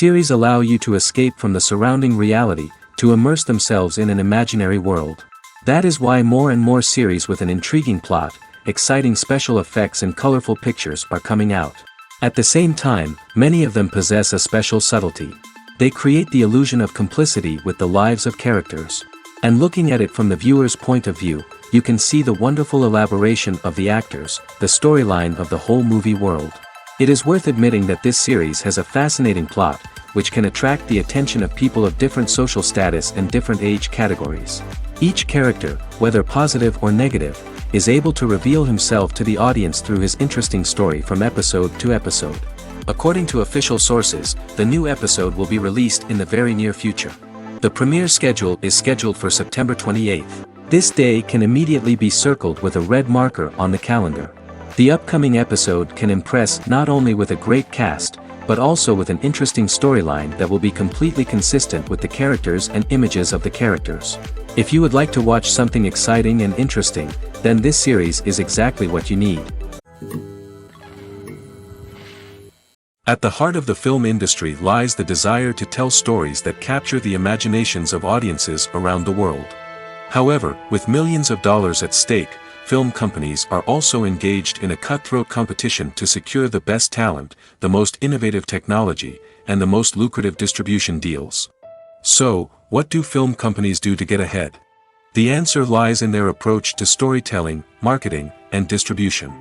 Series allow you to escape from the surrounding reality, to immerse themselves in an imaginary world. That is why more and more series with an intriguing plot, exciting special effects and colorful pictures are coming out. At the same time, many of them possess a special subtlety. They create the illusion of complicity with the lives of characters. And looking at it from the viewer's point of view, you can see the wonderful elaboration of the actors, the storyline of the whole movie world. It is worth admitting that this series has a fascinating plot, which can attract the attention of people of different social status and different age categories. Each character, whether positive or negative, is able to reveal himself to the audience through his interesting story from episode to episode. According to official sources, the new episode will be released in the very near future. The premiere schedule is scheduled for September 28th. This day can immediately be circled with a red marker on the calendar. The upcoming episode can impress not only with a great cast, but also with an interesting storyline that will be completely consistent with the characters and images of the characters. If you would like to watch something exciting and interesting, then this series is exactly what you need. At the heart of the film industry lies the desire to tell stories that capture the imaginations of audiences around the world. However, with millions of dollars at stake, film companies are also engaged in a cutthroat competition to secure the best talent, the most innovative technology, and the most lucrative distribution deals. So, what do film companies do to get ahead? The answer lies in their approach to storytelling, marketing, and distribution.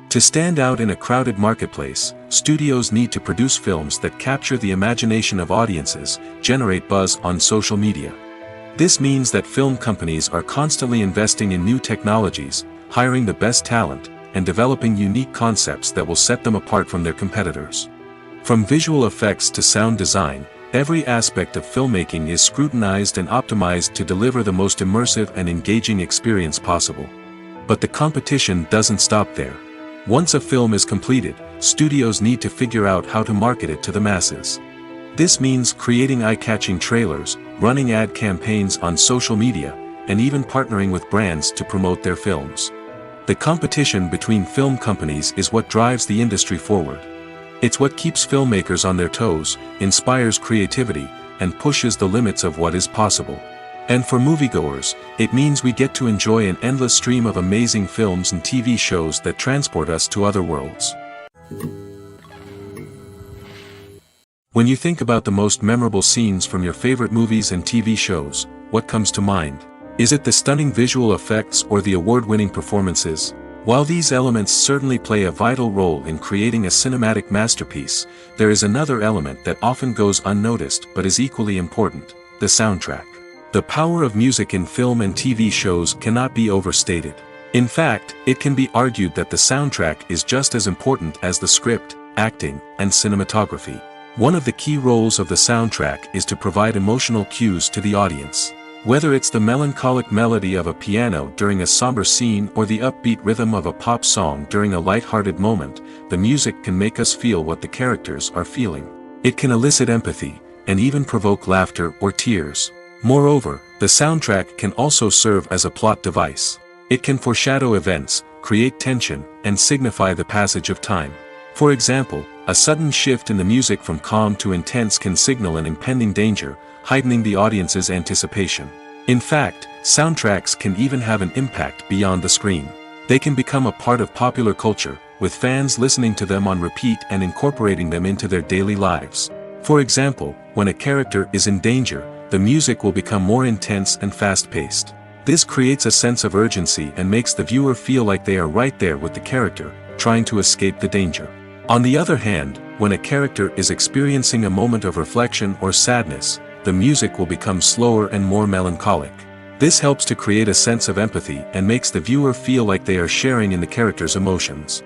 To stand out in a crowded marketplace, studios need to produce films that capture the imagination of audiences, generate buzz on social media. This means that film companies are constantly investing in new technologies, hiring the best talent, and developing unique concepts that will set them apart from their competitors. From visual effects to sound design, every aspect of filmmaking is scrutinized and optimized to deliver the most immersive and engaging experience possible. But the competition doesn't stop there. Once a film is completed, studios need to figure out how to market it to the masses. This means creating eye-catching trailers, running ad campaigns on social media, and even partnering with brands to promote their films. The competition between film companies is what drives the industry forward. It's what keeps filmmakers on their toes, inspires creativity, and pushes the limits of what is possible. And for moviegoers, it means we get to enjoy an endless stream of amazing films and TV shows that transport us to other worlds. When you think about the most memorable scenes from your favorite movies and TV shows, what comes to mind? Is it the stunning visual effects or the award-winning performances? While these elements certainly play a vital role in creating a cinematic masterpiece, there is another element that often goes unnoticed but is equally important: the soundtrack. The power of music in film and TV shows cannot be overstated. In fact, it can be argued that the soundtrack is just as important as the script, acting, and cinematography. One of the key roles of the soundtrack is to provide emotional cues to the audience. Whether it's the melancholic melody of a piano during a somber scene or the upbeat rhythm of a pop song during a light-hearted moment, the music can make us feel what the characters are feeling. It can elicit empathy, and even provoke laughter or tears. Moreover, the soundtrack can also serve as a plot device. It can foreshadow events, create tension, and signify the passage of time. For example, a sudden shift in the music from calm to intense can signal an impending danger, heightening the audience's anticipation. In fact, soundtracks can even have an impact beyond the screen. They can become a part of popular culture, with fans listening to them on repeat and incorporating them into their daily lives. For example, when a character is in danger, the music will become more intense and fast-paced. This creates a sense of urgency and makes the viewer feel like they are right there with the character, trying to escape the danger. On the other hand, when a character is experiencing a moment of reflection or sadness, the music will become slower and more melancholic. This helps to create a sense of empathy and makes the viewer feel like they are sharing in the character's emotions.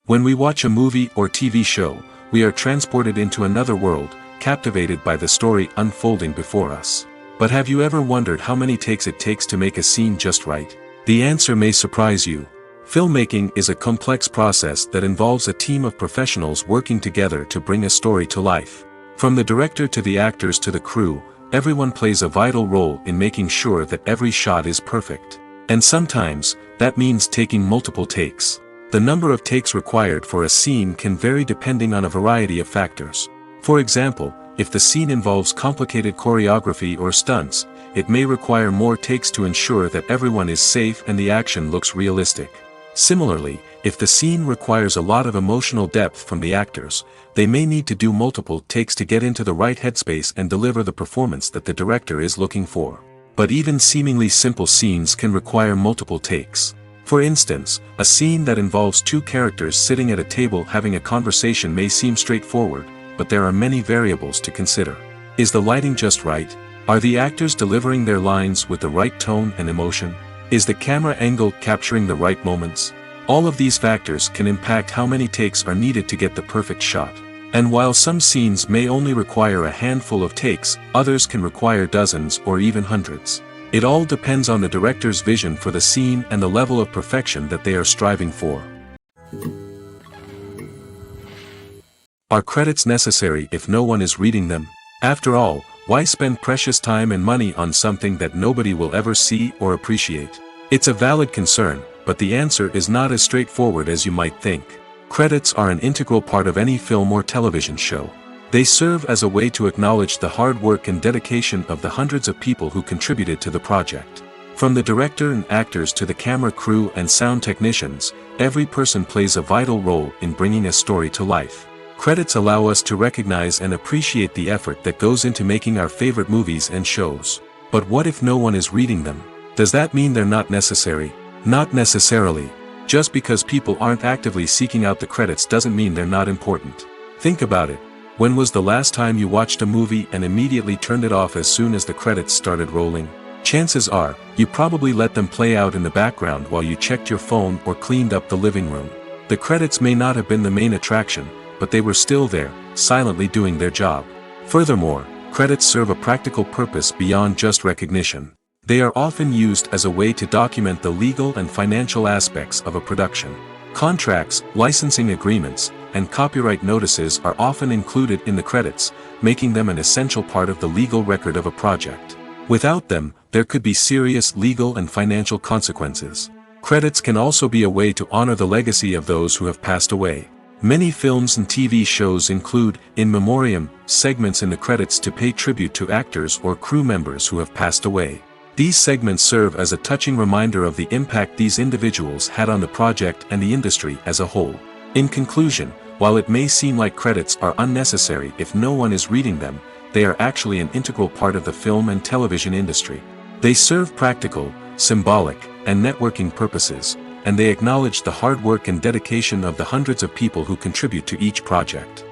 When we watch a movie or TV show, we are transported into another world, captivated by the story unfolding before us. But have you ever wondered how many takes it takes to make a scene just right? The answer may surprise you. Filmmaking is a complex process that involves a team of professionals working together to bring a story to life. From the director to the actors to the crew, everyone plays a vital role in making sure that every shot is perfect. And sometimes, that means taking multiple takes. The number of takes required for a scene can vary depending on a variety of factors. For example, if the scene involves complicated choreography or stunts, it may require more takes to ensure that everyone is safe and the action looks realistic. Similarly, if the scene requires a lot of emotional depth from the actors, they may need to do multiple takes to get into the right headspace and deliver the performance that the director is looking for. But even seemingly simple scenes can require multiple takes. For instance, a scene that involves two characters sitting at a table having a conversation may seem straightforward, but there are many variables to consider. Is the lighting just right? Are the actors delivering their lines with the right tone and emotion? Is the camera angle capturing the right moments? All of these factors can impact how many takes are needed to get the perfect shot. And while some scenes may only require a handful of takes, others can require dozens or even hundreds. It all depends on the director's vision for the scene and the level of perfection that they are striving for. Are credits necessary if no one is reading them? After all, why spend precious time and money on something that nobody will ever see or appreciate? It's a valid concern, but the answer is not as straightforward as you might think. Credits are an integral part of any film or television show. They serve as a way to acknowledge the hard work and dedication of the hundreds of people who contributed to the project. From the director and actors to the camera crew and sound technicians, every person plays a vital role in bringing a story to life. Credits allow us to recognize and appreciate the effort that goes into making our favorite movies and shows. But what if no one is reading them? Does that mean they're not necessary? Not necessarily. Just because people aren't actively seeking out the credits doesn't mean they're not important. Think about it. When was the last time you watched a movie and immediately turned it off as soon as the credits started rolling? Chances are, you probably let them play out in the background while you checked your phone or cleaned up the living room. The credits may not have been the main attraction, but they were still there, silently doing their job. Furthermore, credits serve a practical purpose beyond just recognition. They are often used as a way to document the legal and financial aspects of a production. Contracts, licensing agreements, and copyright notices are often included in the credits, making them an essential part of the legal record of a project. Without them, there could be serious legal and financial consequences. Credits can also be a way to honor the legacy of those who have passed away. Many films and TV shows include, in memoriam, segments in the credits to pay tribute to actors or crew members who have passed away. These segments serve as a touching reminder of the impact these individuals had on the project and the industry as a whole. In conclusion, while it may seem like credits are unnecessary if no one is reading them, they are actually an integral part of the film and television industry. They serve practical, symbolic, and networking purposes, and they acknowledge the hard work and dedication of the hundreds of people who contribute to each project.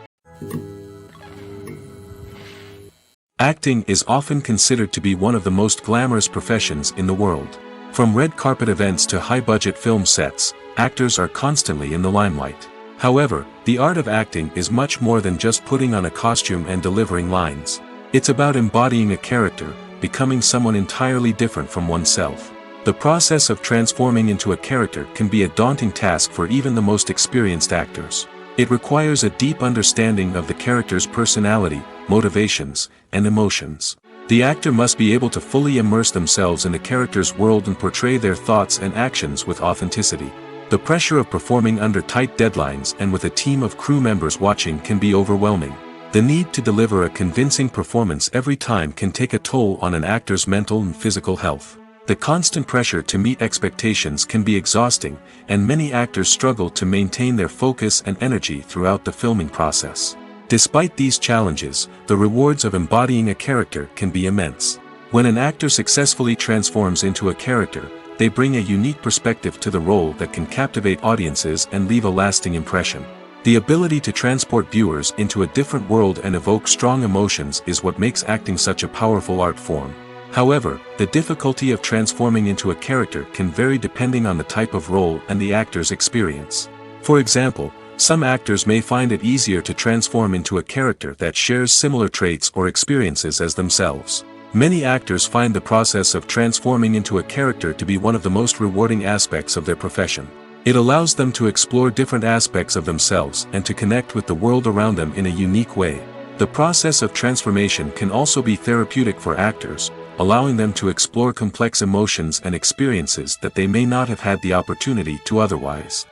Acting is often considered to be one of the most glamorous professions in the world. From red carpet events to high-budget film sets, actors are constantly in the limelight. However, the art of acting is much more than just putting on a costume and delivering lines. It's about embodying a character, becoming someone entirely different from oneself. The process of transforming into a character can be a daunting task for even the most experienced actors. It requires a deep understanding of the character's personality, motivations, and emotions. The actor must be able to fully immerse themselves in the character's world and portray their thoughts and actions with authenticity. The pressure of performing under tight deadlines and with a team of crew members watching can be overwhelming. The need to deliver a convincing performance every time can take a toll on an actor's mental and physical health. The constant pressure to meet expectations can be exhausting, and many actors struggle to maintain their focus and energy throughout the filming process. Despite these challenges, the rewards of embodying a character can be immense. When an actor successfully transforms into a character, they bring a unique perspective to the role that can captivate audiences and leave a lasting impression. The ability to transport viewers into a different world and evoke strong emotions is what makes acting such a powerful art form. However, the difficulty of transforming into a character can vary depending on the type of role and the actor's experience. For example, some actors may find it easier to transform into a character that shares similar traits or experiences as themselves. Many actors find the process of transforming into a character to be one of the most rewarding aspects of their profession. It allows them to explore different aspects of themselves and to connect with the world around them in a unique way. The process of transformation can also be therapeutic for actors, allowing them to explore complex emotions and experiences that they may not have had the opportunity to otherwise.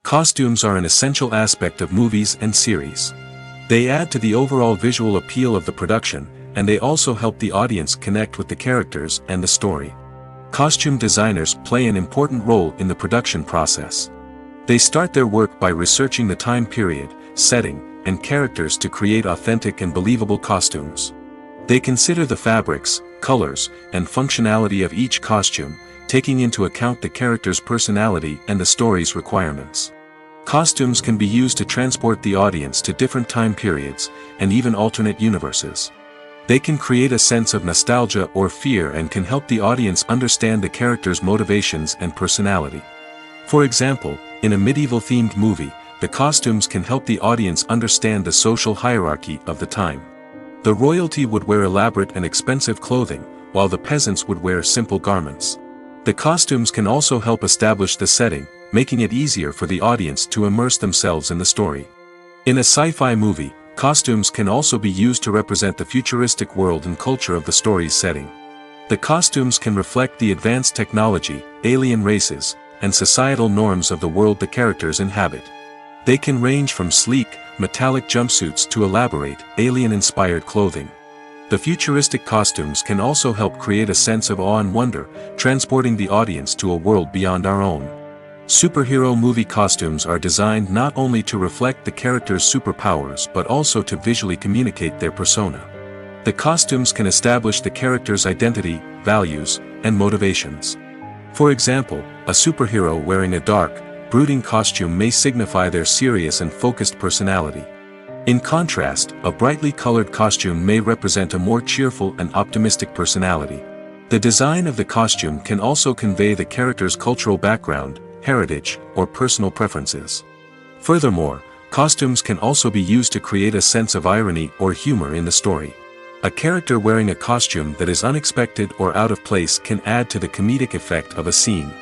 Costumes are an essential aspect of movies and series. They add to the overall visual appeal of the production, and they also help the audience connect with the characters and the story. Costume designers play an important role in the production process. They start their work by researching the time period, setting, and characters to create authentic and believable costumes. They consider the fabrics, colors, and functionality of each costume, taking into account the character's personality and the story's requirements. Costumes can be used to transport the audience to different time periods, and even alternate universes. They can create a sense of nostalgia or fear and can help the audience understand the character's motivations and personality. For example, in a medieval-themed movie, the costumes can help the audience understand the social hierarchy of the time. The royalty would wear elaborate and expensive clothing, while the peasants would wear simple garments. The costumes can also help establish the setting, making it easier for the audience to immerse themselves in the story. In a sci-fi movie, costumes can also be used to represent the futuristic world and culture of the story's setting. The costumes can reflect the advanced technology, alien races, and societal norms of the world the characters inhabit. They can range from sleek, metallic jumpsuits to elaborate, alien-inspired clothing. The futuristic costumes can also help create a sense of awe and wonder, transporting the audience to a world beyond our own. Superhero movie costumes are designed not only to reflect the character's superpowers but also to visually communicate their persona. The costumes can establish the character's identity, values, and motivations. For example, a superhero wearing a dark, brooding costume may signify their serious and focused personality. In contrast, a brightly colored costume may represent a more cheerful and optimistic personality. The design of the costume can also convey the character's cultural background, heritage, or personal preferences. Furthermore, costumes can also be used to create a sense of irony or humor in the story. A character wearing a costume that is unexpected or out of place can add to the comedic effect of a scene.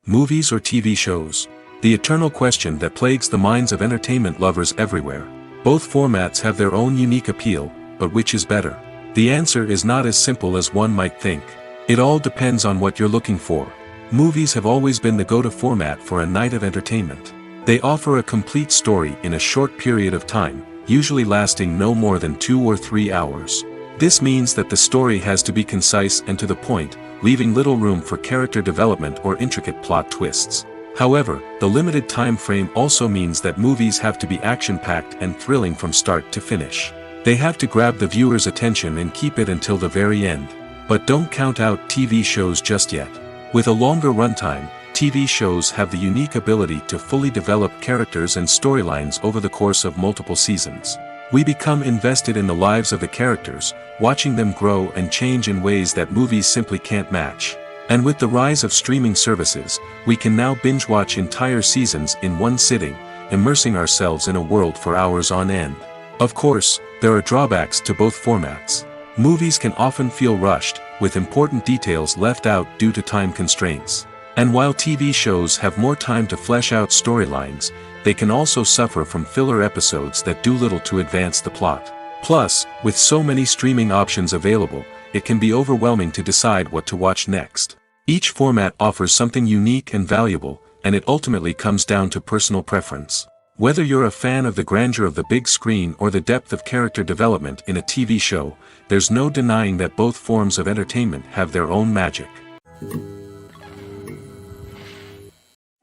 Movies or TV shows? The eternal question that plagues the minds of entertainment lovers everywhere. Both formats have their own unique appeal, but which is better? The answer is not as simple as one might think. It all depends on what you're looking for. Movies have always been the go-to format for a night of entertainment. They offer a complete story in a short period of time, usually lasting no more than 2 or 3 hours. This means that the story has to be concise and to the point, leaving little room for character development or intricate plot twists. However, the limited time frame also means that movies have to be action-packed and thrilling from start to finish. They have to grab the viewer's attention and keep it until the very end. But don't count out TV shows just yet. With a longer runtime, TV shows have the unique ability to fully develop characters and storylines over the course of multiple seasons. We become invested in the lives of the characters, watching them grow and change in ways that movies simply can't match. And with the rise of streaming services, we can now binge-watch entire seasons in one sitting, immersing ourselves in a world for hours on end. Of course, there are drawbacks to both formats. Movies can often feel rushed, with important details left out due to time constraints. And while TV shows have more time to flesh out storylines, they can also suffer from filler episodes that do little to advance the plot. Plus, with so many streaming options available, it can be overwhelming to decide what to watch next. Each format offers something unique and valuable, and it ultimately comes down to personal preference. Whether you're a fan of the grandeur of the big screen or the depth of character development in a TV show, there's no denying that both forms of entertainment have their own magic.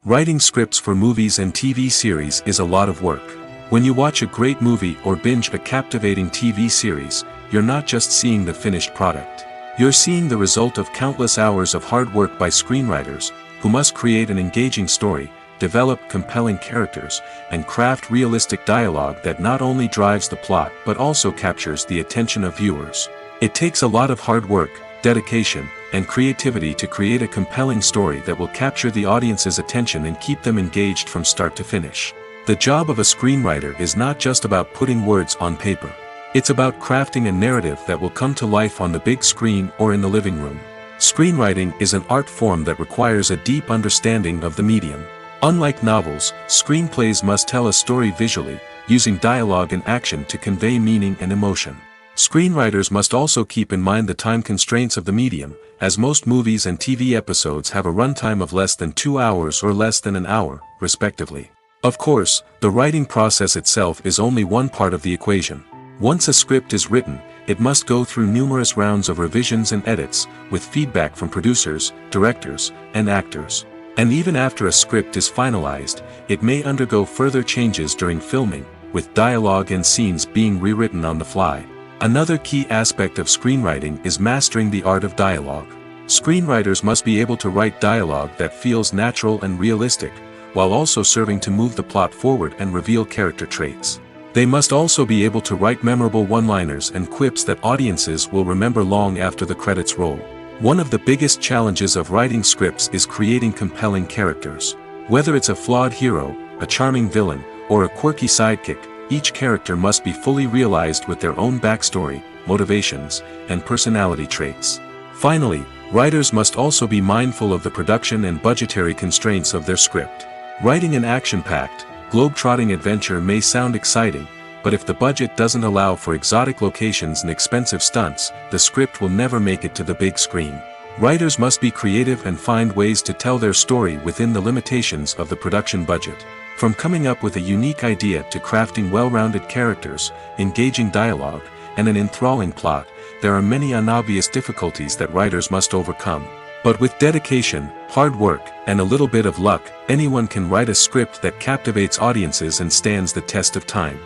Writing scripts for movies and TV series is a lot of work. When you watch a great movie or binge a captivating TV series, you're not just seeing the finished product. You're seeing the result of countless hours of hard work by screenwriters, who must create an engaging story, develop compelling characters, and craft realistic dialogue that not only drives the plot but also captures the attention of viewers. It takes a lot of hard work, dedication, and creativity to create a compelling story that will capture the audience's attention and keep them engaged from start to finish. The job of a screenwriter is not just about putting words on paper. It's about crafting a narrative that will come to life on the big screen or in the living room. Screenwriting is an art form that requires a deep understanding of the medium. Unlike novels, screenplays must tell a story visually, using dialogue and action to convey meaning and emotion. Screenwriters must also keep in mind the time constraints of the medium, as most movies and TV episodes have a runtime of less than 2 hours or less than an hour, respectively. Of course, the writing process itself is only one part of the equation. Once a script is written, it must go through numerous rounds of revisions and edits, with feedback from producers, directors, and actors. And even after a script is finalized, it may undergo further changes during filming, with dialogue and scenes being rewritten on the fly. Another key aspect of screenwriting is mastering the art of dialogue. Screenwriters must be able to write dialogue that feels natural and realistic, while also serving to move the plot forward and reveal character traits. They must also be able to write memorable one-liners and quips that audiences will remember long after the credits roll. One of the biggest challenges of writing scripts is creating compelling characters. Whether it's a flawed hero, a charming villain, or a quirky sidekick, each character must be fully realized with their own backstory, motivations, and personality traits. Finally, writers must also be mindful of the production and budgetary constraints of their script. Writing an action-packed, globe-trotting adventure may sound exciting, but if the budget doesn't allow for exotic locations and expensive stunts, the script will never make it to the big screen. Writers must be creative and find ways to tell their story within the limitations of the production budget. From coming up with a unique idea to crafting well-rounded characters, engaging dialogue, and an enthralling plot, there are many unobvious difficulties that writers must overcome. But with dedication, hard work, and a little bit of luck, anyone can write a script that captivates audiences and stands the test of time.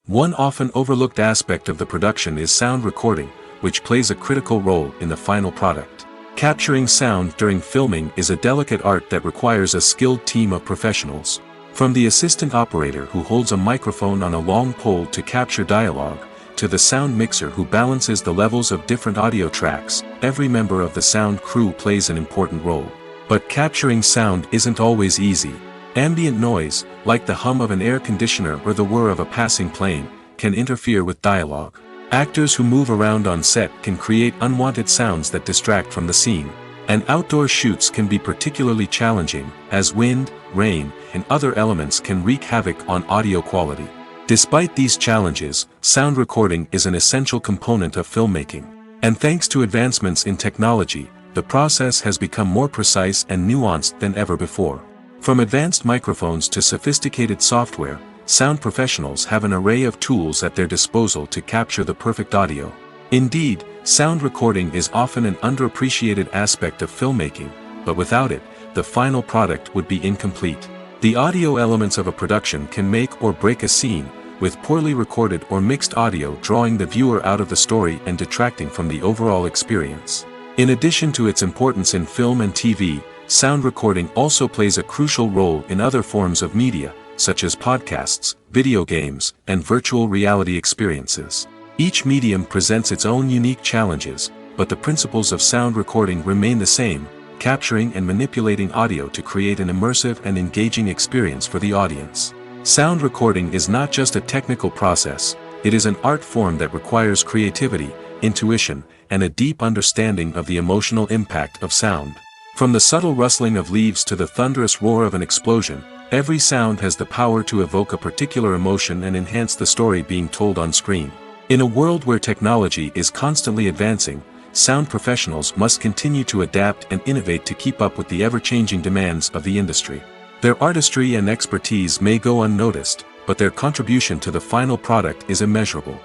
One often overlooked aspect of the production is sound recording, which plays a critical role in the final product. Capturing sound during filming is a delicate art that requires a skilled team of professionals. From the assistant operator who holds a microphone on a long pole to capture dialogue, to the sound mixer who balances the levels of different audio tracks, every member of the sound crew plays an important role. But capturing sound isn't always easy. Ambient noise, like the hum of an air conditioner or the whir of a passing plane, can interfere with dialogue. Actors who move around on set can create unwanted sounds that distract from the scene. And outdoor shoots can be particularly challenging, as wind, rain, and other elements can wreak havoc on audio quality. Despite these challenges, sound recording is an essential component of filmmaking. And thanks to advancements in technology, the process has become more precise and nuanced than ever before. From advanced microphones to sophisticated software, sound professionals have an array of tools at their disposal to capture the perfect audio. Indeed, sound recording is often an underappreciated aspect of filmmaking, but without it, the final product would be incomplete. The audio elements of a production can make or break a scene, with poorly recorded or mixed audio drawing the viewer out of the story and detracting from the overall experience. In addition to its importance in film and TV, sound recording also plays a crucial role in other forms of media, such as podcasts, video games, and virtual reality experiences. Each medium presents its own unique challenges, but the principles of sound recording remain the same: capturing and manipulating audio to create an immersive and engaging experience for the audience. Sound recording is not just a technical process, it is an art form that requires creativity, intuition, and a deep understanding of the emotional impact of sound. From the subtle rustling of leaves to the thunderous roar of an explosion, every sound has the power to evoke a particular emotion and enhance the story being told on screen. In a world where technology is constantly advancing, sound professionals must continue to adapt and innovate to keep up with the ever-changing demands of the industry. Their artistry and expertise may go unnoticed, but their contribution to the final product is immeasurable.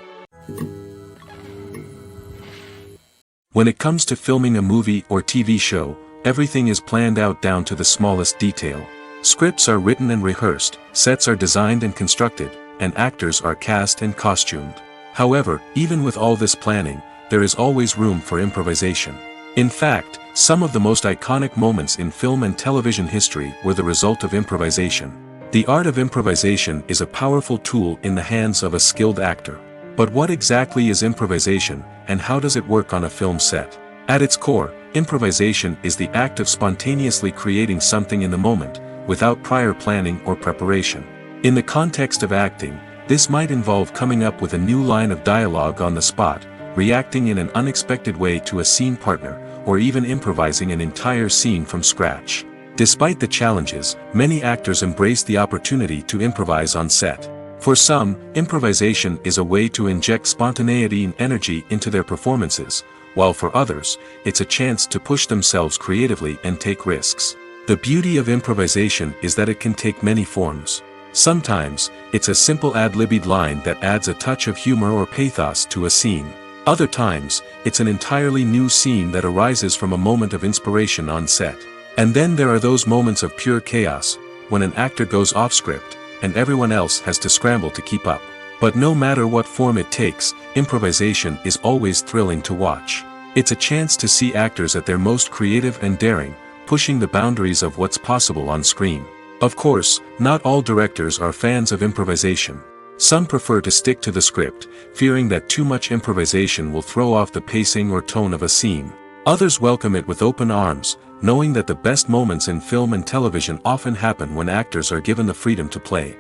When it comes to filming a movie or TV show, everything is planned out down to the smallest detail. Scripts are written and rehearsed, sets are designed and constructed, and actors are cast and costumed. However, even with all this planning, there is always room for improvisation. In fact, some of the most iconic moments in film and television history were the result of improvisation. The art of improvisation is a powerful tool in the hands of a skilled actor. But what exactly is improvisation, and how does it work on a film set? At its core, improvisation is the act of spontaneously creating something in the moment, without prior planning or preparation. In the context of acting, this might involve coming up with a new line of dialogue on the spot, reacting in an unexpected way to a scene partner, or even improvising an entire scene from scratch. Despite the challenges, many actors embrace the opportunity to improvise on set. For some, improvisation is a way to inject spontaneity and energy into their performances, while for others, it's a chance to push themselves creatively and take risks. The beauty of improvisation is that it can take many forms. Sometimes, it's a simple ad-libbed line that adds a touch of humor or pathos to a scene. Other times, it's an entirely new scene that arises from a moment of inspiration on set. And then there are those moments of pure chaos, when an actor goes off script, and everyone else has to scramble to keep up. But no matter what form it takes, improvisation is always thrilling to watch. It's a chance to see actors at their most creative and daring, pushing the boundaries of what's possible on screen. Of course, not all directors are fans of improvisation. Some prefer to stick to the script, fearing that too much improvisation will throw off the pacing or tone of a scene. Others welcome it with open arms, knowing that the best moments in film and television often happen when actors are given the freedom to play.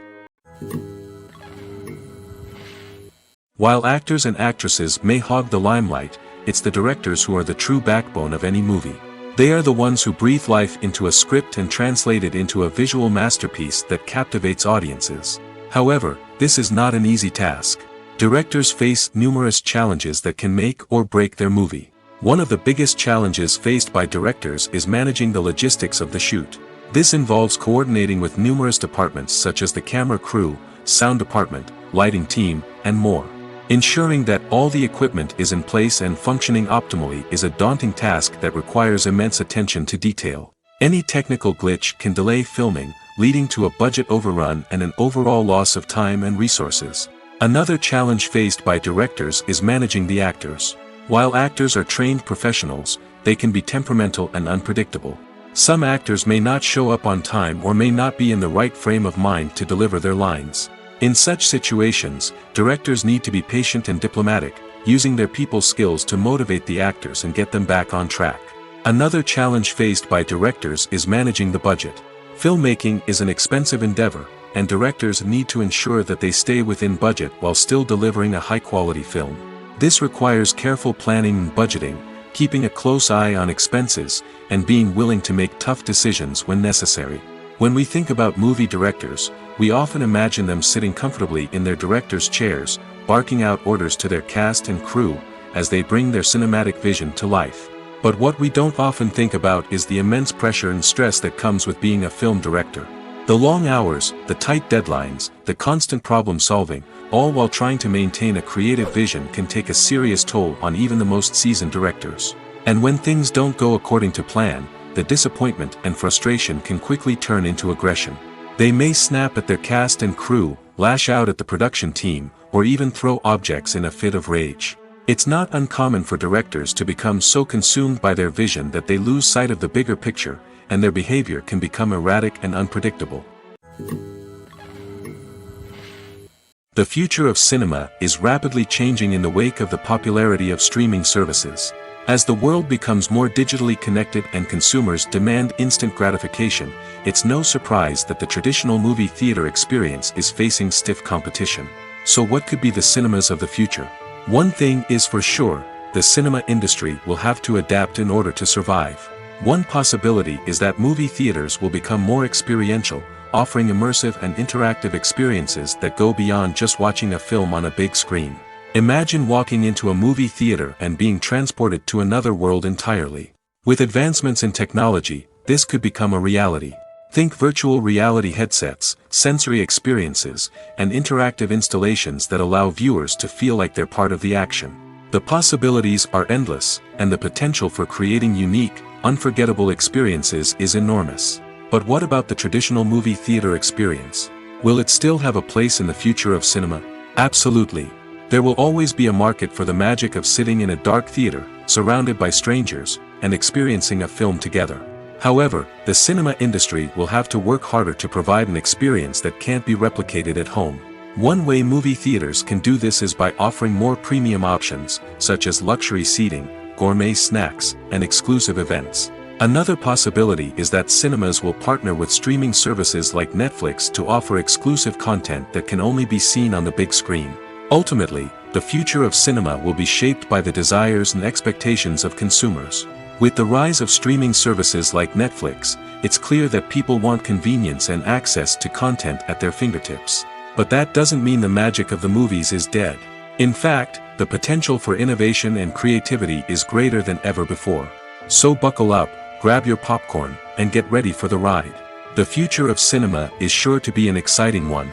While actors and actresses may hog the limelight, it's the directors who are the true backbone of any movie. They are the ones who breathe life into a script and translate it into a visual masterpiece that captivates audiences. However, this is not an easy task. Directors face numerous challenges that can make or break their movie. One of the biggest challenges faced by directors is managing the logistics of the shoot. This involves coordinating with numerous departments such as the camera crew, sound department, lighting team, and more. Ensuring that all the equipment is in place and functioning optimally is a daunting task that requires immense attention to detail. Any technical glitch can delay filming, leading to a budget overrun and an overall loss of time and resources. Another challenge faced by directors is managing the actors. While actors are trained professionals, they can be temperamental and unpredictable. Some actors may not show up on time or may not be in the right frame of mind to deliver their lines. In such situations, directors need to be patient and diplomatic, using their people skills to motivate the actors and get them back on track. Another challenge faced by directors is managing the budget. Filmmaking is an expensive endeavor, and directors need to ensure that they stay within budget while still delivering a high-quality film. This requires careful planning and budgeting, keeping a close eye on expenses, and being willing to make tough decisions when necessary. When we think about movie directors, we often imagine them sitting comfortably in their director's chairs, barking out orders to their cast and crew, as they bring their cinematic vision to life. But what we don't often think about is the immense pressure and stress that comes with being a film director. The long hours, the tight deadlines, the constant problem solving, all while trying to maintain a creative vision can take a serious toll on even the most seasoned directors. And when things don't go according to plan, the disappointment and frustration can quickly turn into aggression. They may snap at their cast and crew, lash out at the production team, or even throw objects in a fit of rage. It's not uncommon for directors to become so consumed by their vision that they lose sight of the bigger picture, and their behavior can become erratic and unpredictable. The future of cinema is rapidly changing in the wake of the popularity of streaming services. As the world becomes more digitally connected and consumers demand instant gratification, it's no surprise that the traditional movie theater experience is facing stiff competition. So what could be the cinemas of the future? One thing is for sure, the cinema industry will have to adapt in order to survive. One possibility is that movie theaters will become more experiential, offering immersive and interactive experiences that go beyond just watching a film on a big screen. Imagine walking into a movie theater and being transported to another world entirely. With advancements in technology, this could become a reality. Think virtual reality headsets, sensory experiences, and interactive installations that allow viewers to feel like they're part of the action. The possibilities are endless, and the potential for creating unique, unforgettable experiences is enormous. But what about the traditional movie theater experience? Will it still have a place in the future of cinema? Absolutely. There will always be a market for the magic of sitting in a dark theater, surrounded by strangers, and experiencing a film together. However, the cinema industry will have to work harder to provide an experience that can't be replicated at home. One way movie theaters can do this is by offering more premium options, such as luxury seating, gourmet snacks, and exclusive events. Another possibility is that cinemas will partner with streaming services like Netflix to offer exclusive content that can only be seen on the big screen. Ultimately, the future of cinema will be shaped by the desires and expectations of consumers. With the rise of streaming services like Netflix, it's clear that people want convenience and access to content at their fingertips. But that doesn't mean the magic of the movies is dead. In fact, the potential for innovation and creativity is greater than ever before. So buckle up, grab your popcorn, and get ready for the ride. The future of cinema is sure to be an exciting one.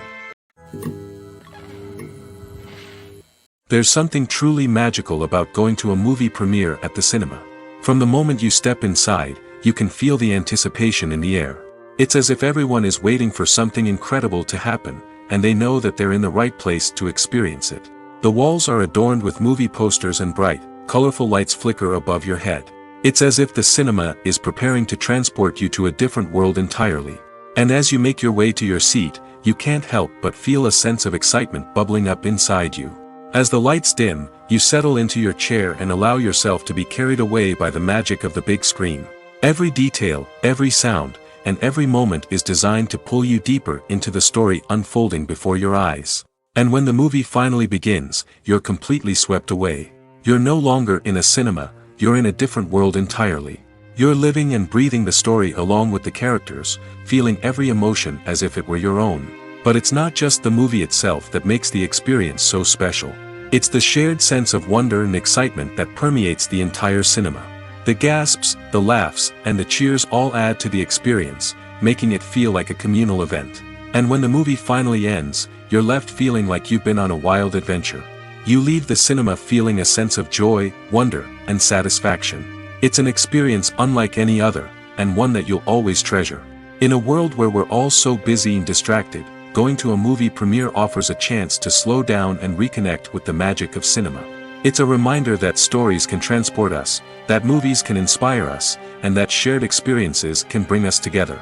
There's something truly magical about going to a movie premiere at the cinema. From the moment you step inside, you can feel the anticipation in the air. It's as if everyone is waiting for something incredible to happen, and they know that they're in the right place to experience it. The walls are adorned with movie posters and bright, colorful lights flicker above your head. It's as if the cinema is preparing to transport you to a different world entirely. And as you make your way to your seat, you can't help but feel a sense of excitement bubbling up inside you. As the lights dim, you settle into your chair and allow yourself to be carried away by the magic of the big screen. Every detail, every sound, and every moment is designed to pull you deeper into the story unfolding before your eyes. And when the movie finally begins, you're completely swept away. You're no longer in a cinema, you're in a different world entirely. You're living and breathing the story along with the characters, feeling every emotion as if it were your own. But it's not just the movie itself that makes the experience so special. It's the shared sense of wonder and excitement that permeates the entire cinema. The gasps, the laughs, and the cheers all add to the experience, making it feel like a communal event. And when the movie finally ends, you're left feeling like you've been on a wild adventure. You leave the cinema feeling a sense of joy, wonder, and satisfaction. It's an experience unlike any other, and one that you'll always treasure. In a world where we're all so busy and distracted, going to a movie premiere offers a chance to slow down and reconnect with the magic of cinema. It's a reminder that stories can transport us, that movies can inspire us, and that shared experiences can bring us together.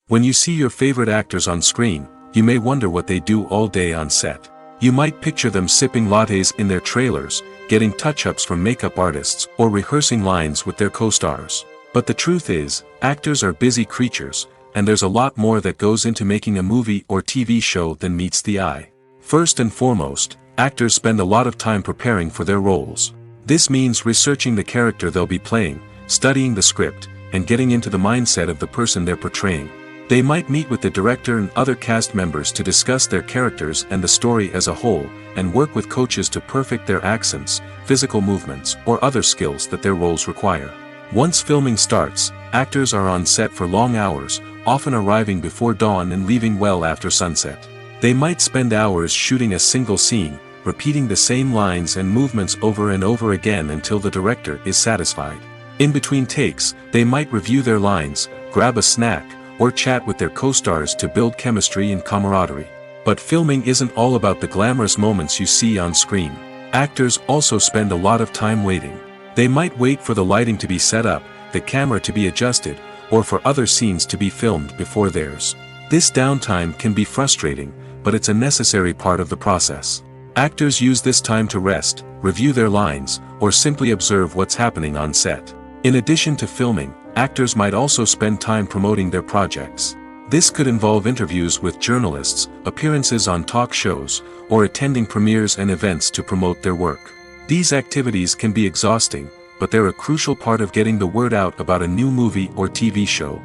When you see your favorite actors on screen, you may wonder what they do all day on set. You might picture them sipping lattes in their trailers, getting touch-ups from makeup artists, or rehearsing lines with their co-stars. But the truth is, actors are busy creatures, and there's a lot more that goes into making a movie or TV show than meets the eye. First and foremost, actors spend a lot of time preparing for their roles. This means researching the character they'll be playing, studying the script, and getting into the mindset of the person they're portraying. They might meet with the director and other cast members to discuss their characters and the story as a whole, and work with coaches to perfect their accents, physical movements, or other skills that their roles require. Once filming starts, actors are on set for long hours, often arriving before dawn and leaving well after sunset. They might spend hours shooting a single scene, repeating the same lines and movements over and over again until the director is satisfied. In between takes, they might review their lines, grab a snack, or chat with their co-stars to build chemistry and camaraderie. But filming isn't all about the glamorous moments you see on screen. Actors also spend a lot of time waiting. They might wait for the lighting to be set up, the camera to be adjusted, or for other scenes to be filmed before theirs. This downtime can be frustrating, but it's a necessary part of the process. Actors use this time to rest, review their lines, or simply observe what's happening on set. In addition to filming, actors might also spend time promoting their projects. This could involve interviews with journalists, appearances on talk shows, or attending premieres and events to promote their work. These activities can be exhausting, but they're a crucial part of getting the word out about a new movie or TV show.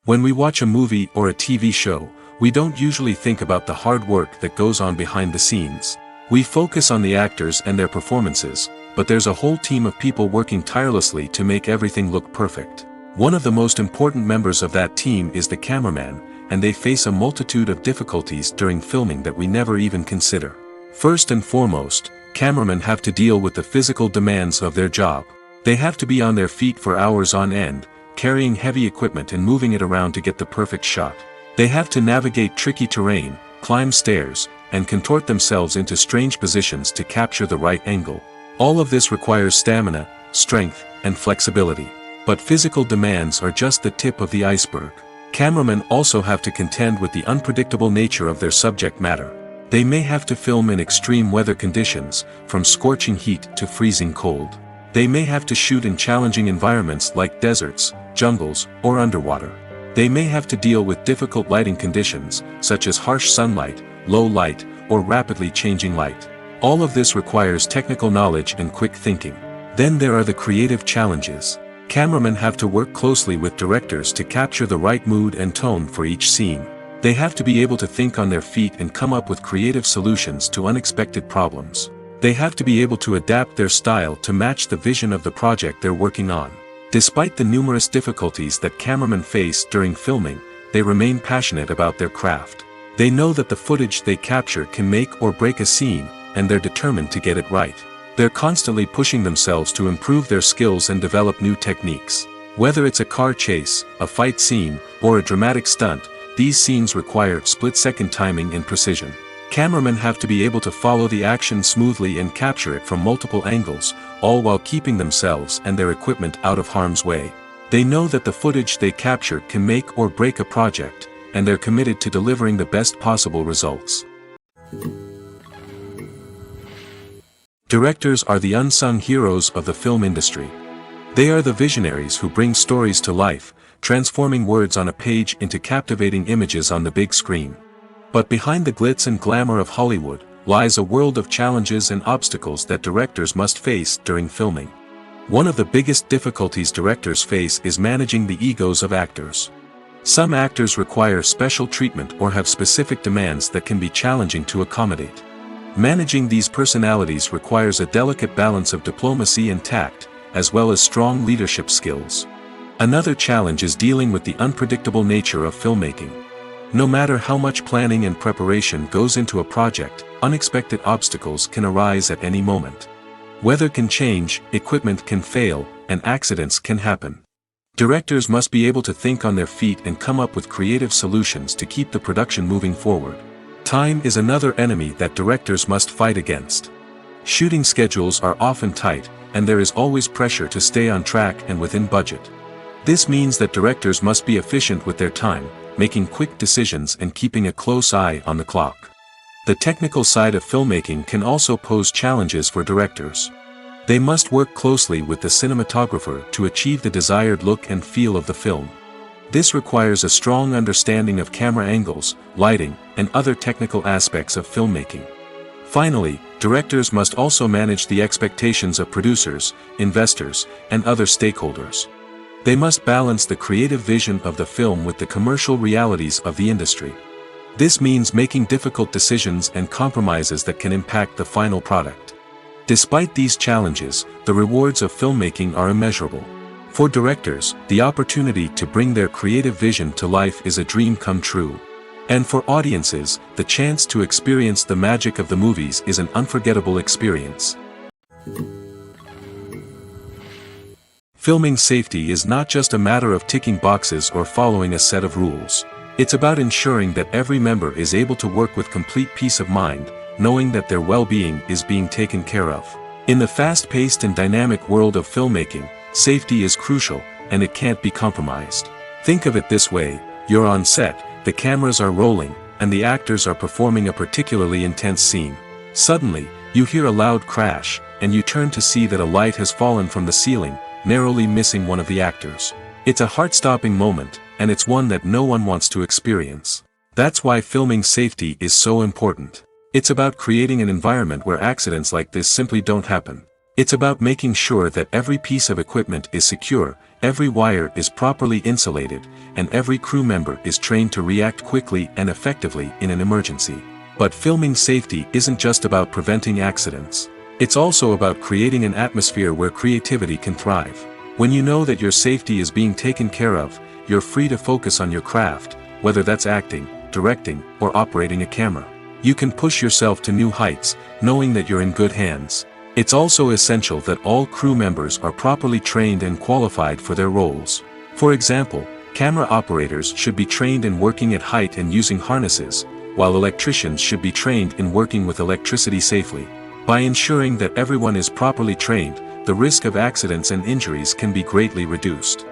When we watch a movie or a TV show, we don't usually think about the hard work that goes on behind the scenes. We focus on the actors and their performances, but there's a whole team of people working tirelessly to make everything look perfect. One of the most important members of that team is the cameraman, and they face a multitude of difficulties during filming that we never even consider. First and foremost, cameramen have to deal with the physical demands of their job. They have to be on their feet for hours on end, carrying heavy equipment and moving it around to get the perfect shot. They have to navigate tricky terrain, climb stairs, and contort themselves into strange positions to capture the right angle. All of this requires stamina, strength, and flexibility. But physical demands are just the tip of the iceberg. Cameramen also have to contend with the unpredictable nature of their subject matter. They may have to film in extreme weather conditions, from scorching heat to freezing cold. They may have to shoot in challenging environments like deserts, jungles, or underwater. They may have to deal with difficult lighting conditions, such as harsh sunlight, low light, or rapidly changing light. All of this requires technical knowledge and quick thinking. Then there are the creative challenges. Cameramen have to work closely with directors to capture the right mood and tone for each scene. They have to be able to think on their feet and come up with creative solutions to unexpected problems. They have to be able to adapt their style to match the vision of the project they're working on. Despite the numerous difficulties that cameramen face during filming, they remain passionate about their craft. They know that the footage they capture can make or break a scene, and they're determined to get it right. They're constantly pushing themselves to improve their skills and develop new techniques. Whether it's a car chase, a fight scene, or a dramatic stunt, these scenes require split-second timing and precision. Cameramen have to be able to follow the action smoothly and capture it from multiple angles, all while keeping themselves and their equipment out of harm's way. They know that the footage they capture can make or break a project, and they're committed to delivering the best possible results. Directors are the unsung heroes of the film industry. They are the visionaries who bring stories to life, transforming words on a page into captivating images on the big screen. But behind the glitz and glamour of Hollywood, lies a world of challenges and obstacles that directors must face during filming. One of the biggest difficulties directors face is managing the egos of actors. Some actors require special treatment or have specific demands that can be challenging to accommodate. Managing these personalities requires a delicate balance of diplomacy and tact, as well as strong leadership skills. Another challenge is dealing with the unpredictable nature of filmmaking. No matter how much planning and preparation goes into a project, unexpected obstacles can arise at any moment. Weather can change, equipment can fail, and accidents can happen. Directors must be able to think on their feet and come up with creative solutions to keep the production moving forward. Time is another enemy that directors must fight against. Shooting schedules are often tight, and there is always pressure to stay on track and within budget. This means that directors must be efficient with their time, making quick decisions and keeping a close eye on the clock. The technical side of filmmaking can also pose challenges for directors. They must work closely with the cinematographer to achieve the desired look and feel of the film. This requires a strong understanding of camera angles, lighting, and other technical aspects of filmmaking. Finally, directors must also manage the expectations of producers, investors, and other stakeholders. They must balance the creative vision of the film with the commercial realities of the industry. This means making difficult decisions and compromises that can impact the final product. Despite these challenges, the rewards of filmmaking are immeasurable. For directors, the opportunity to bring their creative vision to life is a dream come true. And for audiences, the chance to experience the magic of the movies is an unforgettable experience. Filming safety is not just a matter of ticking boxes or following a set of rules. It's about ensuring that every member is able to work with complete peace of mind, knowing that their well-being is being taken care of. In the fast-paced and dynamic world of filmmaking, safety is crucial, and it can't be compromised. Think of it this way: you're on set, the cameras are rolling, and the actors are performing a particularly intense scene. Suddenly, you hear a loud crash, and you turn to see that a light has fallen from the ceiling, narrowly missing one of the actors. It's a heart-stopping moment, and it's one that no one wants to experience. That's why filming safety is so important. It's about creating an environment where accidents like this simply don't happen. It's about making sure that every piece of equipment is secure, every wire is properly insulated, and every crew member is trained to react quickly and effectively in an emergency. But filming safety isn't just about preventing accidents. It's also about creating an atmosphere where creativity can thrive. When you know that your safety is being taken care of, you're free to focus on your craft, whether that's acting, directing, or operating a camera. You can push yourself to new heights, knowing that you're in good hands. It's also essential that all crew members are properly trained and qualified for their roles. For example, camera operators should be trained in working at height and using harnesses, while electricians should be trained in working with electricity safely. By ensuring that everyone is properly trained, the risk of accidents and injuries can be greatly reduced.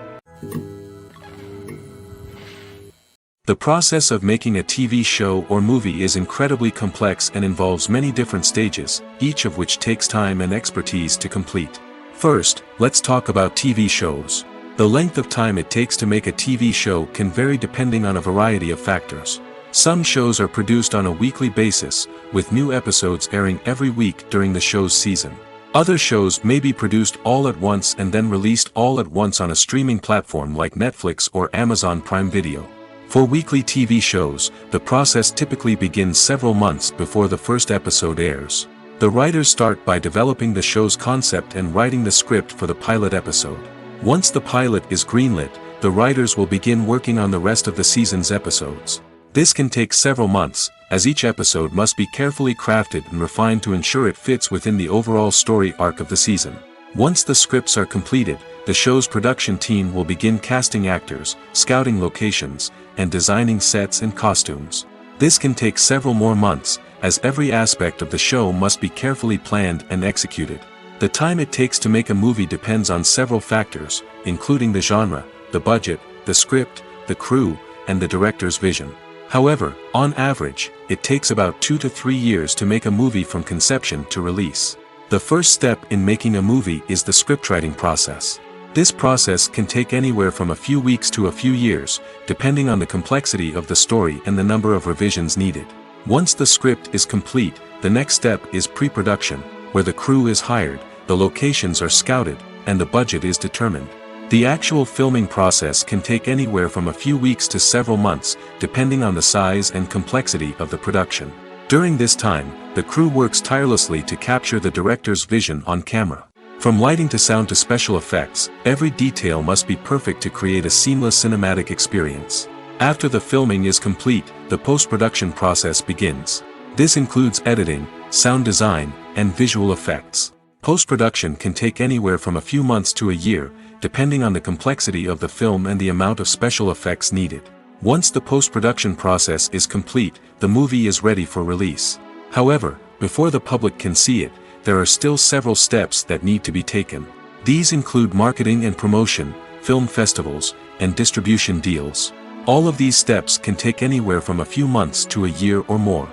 The process of making a TV show or movie is incredibly complex and involves many different stages, each of which takes time and expertise to complete. First, let's talk about TV shows. The length of time it takes to make a TV show can vary depending on a variety of factors. Some shows are produced on a weekly basis, with new episodes airing every week during the show's season. Other shows may be produced all at once and then released all at once on a streaming platform like Netflix or Amazon Prime Video. For weekly TV shows, the process typically begins several months before the first episode airs. The writers start by developing the show's concept and writing the script for the pilot episode. Once the pilot is greenlit, the writers will begin working on the rest of the season's episodes. This can take several months, as each episode must be carefully crafted and refined to ensure it fits within the overall story arc of the season. Once the scripts are completed, the show's production team will begin casting actors, scouting locations, and designing sets and costumes. This can take several more months, as every aspect of the show must be carefully planned and executed. The time it takes to make a movie depends on several factors, including the genre, the budget, the script, the crew, and the director's vision. However, on average, it takes about 2 to 3 years to make a movie from conception to release. The first step in making a movie is the scriptwriting process. This process can take anywhere from a few weeks to a few years, depending on the complexity of the story and the number of revisions needed. Once the script is complete, the next step is pre-production, where the crew is hired, the locations are scouted, and the budget is determined. The actual filming process can take anywhere from a few weeks to several months, depending on the size and complexity of the production. During this time, the crew works tirelessly to capture the director's vision on camera. From lighting to sound to special effects, every detail must be perfect to create a seamless cinematic experience. After the filming is complete, the post-production process begins. This includes editing, sound design, and visual effects. Post-production can take anywhere from a few months to a year, depending on the complexity of the film and the amount of special effects needed. Once the post-production process is complete, the movie is ready for release. However, before the public can see it, there are still several steps that need to be taken. These include marketing and promotion, film festivals, and distribution deals. All of these steps can take anywhere from a few months to a year or more.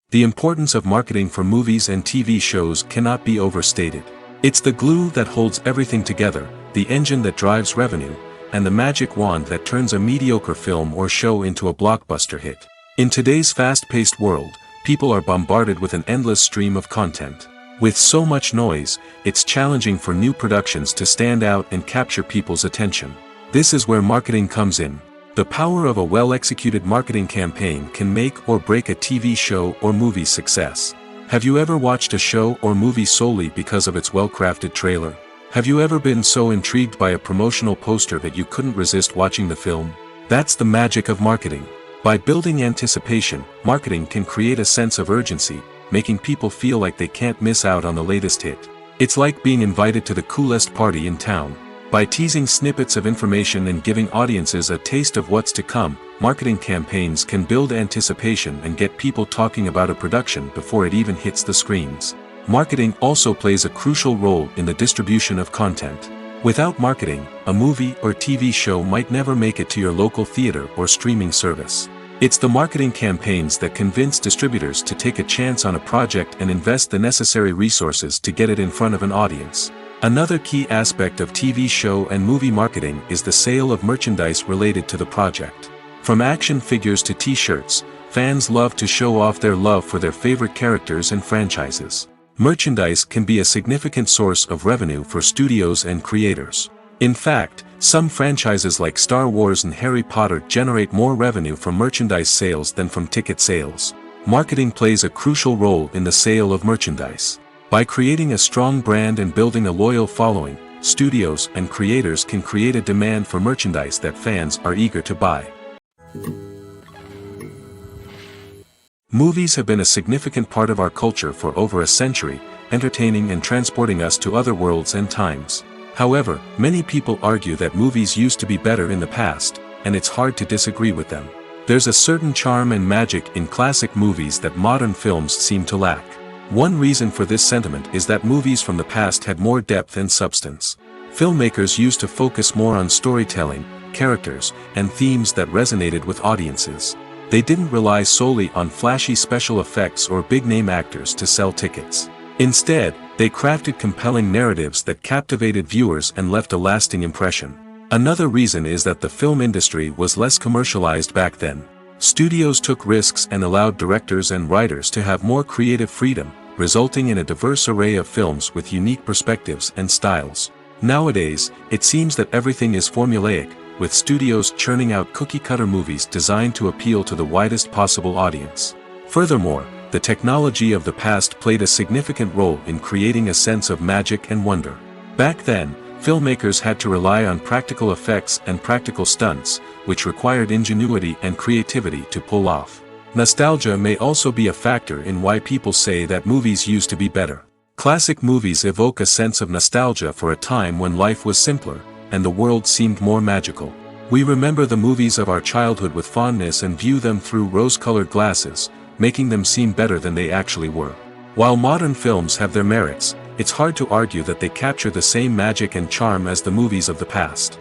The importance of marketing for movies and TV shows cannot be overstated. It's the glue that holds everything together, the engine that drives revenue, and the magic wand that turns a mediocre film or show into a blockbuster hit. In today's fast-paced world, people are bombarded with an endless stream of content. With so much noise, it's challenging for new productions to stand out and capture people's attention. This is where marketing comes in. The power of a well-executed marketing campaign can make or break a TV show or movie's success. Have you ever watched a show or movie solely because of its well-crafted trailer? Have you ever been so intrigued by a promotional poster that you couldn't resist watching the film? That's the magic of marketing. By building anticipation, marketing can create a sense of urgency, making people feel like they can't miss out on the latest hit. It's like being invited to the coolest party in town. By teasing snippets of information and giving audiences a taste of what's to come, marketing campaigns can build anticipation and get people talking about a production before it even hits the screens. Marketing also plays a crucial role in the distribution of content. Without marketing, a movie or TV show might never make it to your local theater or streaming service. It's the marketing campaigns that convince distributors to take a chance on a project and invest the necessary resources to get it in front of an audience. Another key aspect of TV show and movie marketing is the sale of merchandise related to the project. From action figures to t-shirts, fans love to show off their love for their favorite characters and franchises. Merchandise can be a significant source of revenue for studios and creators. In fact, some franchises like Star Wars and Harry Potter generate more revenue from merchandise sales than from ticket sales. Marketing plays a crucial role in the sale of merchandise. By creating a strong brand and building a loyal following, studios and creators can create a demand for merchandise that fans are eager to buy. Movies have been a significant part of our culture for over a century, entertaining and transporting us to other worlds and times. However, many people argue that movies used to be better in the past, and it's hard to disagree with them. There's a certain charm and magic in classic movies that modern films seem to lack. One reason for this sentiment is that movies from the past had more depth and substance. Filmmakers used to focus more on storytelling, characters, and themes that resonated with audiences. They didn't rely solely on flashy special effects or big-name actors to sell tickets. Instead, they crafted compelling narratives that captivated viewers and left a lasting impression. Another reason is that the film industry was less commercialized back then. Studios took risks and allowed directors and writers to have more creative freedom, resulting in a diverse array of films with unique perspectives and styles. Nowadays, it seems that everything is formulaic, with studios churning out cookie-cutter movies designed to appeal to the widest possible audience. Furthermore, the technology of the past played a significant role in creating a sense of magic and wonder. Back then, filmmakers had to rely on practical effects and practical stunts, which required ingenuity and creativity to pull off. Nostalgia may also be a factor in why people say that movies used to be better. Classic movies evoke a sense of nostalgia for a time when life was simpler, and the world seemed more magical. We remember the movies of our childhood with fondness and view them through rose-colored glasses, making them seem better than they actually were. While modern films have their merits, it's hard to argue that they capture the same magic and charm as the movies of the past.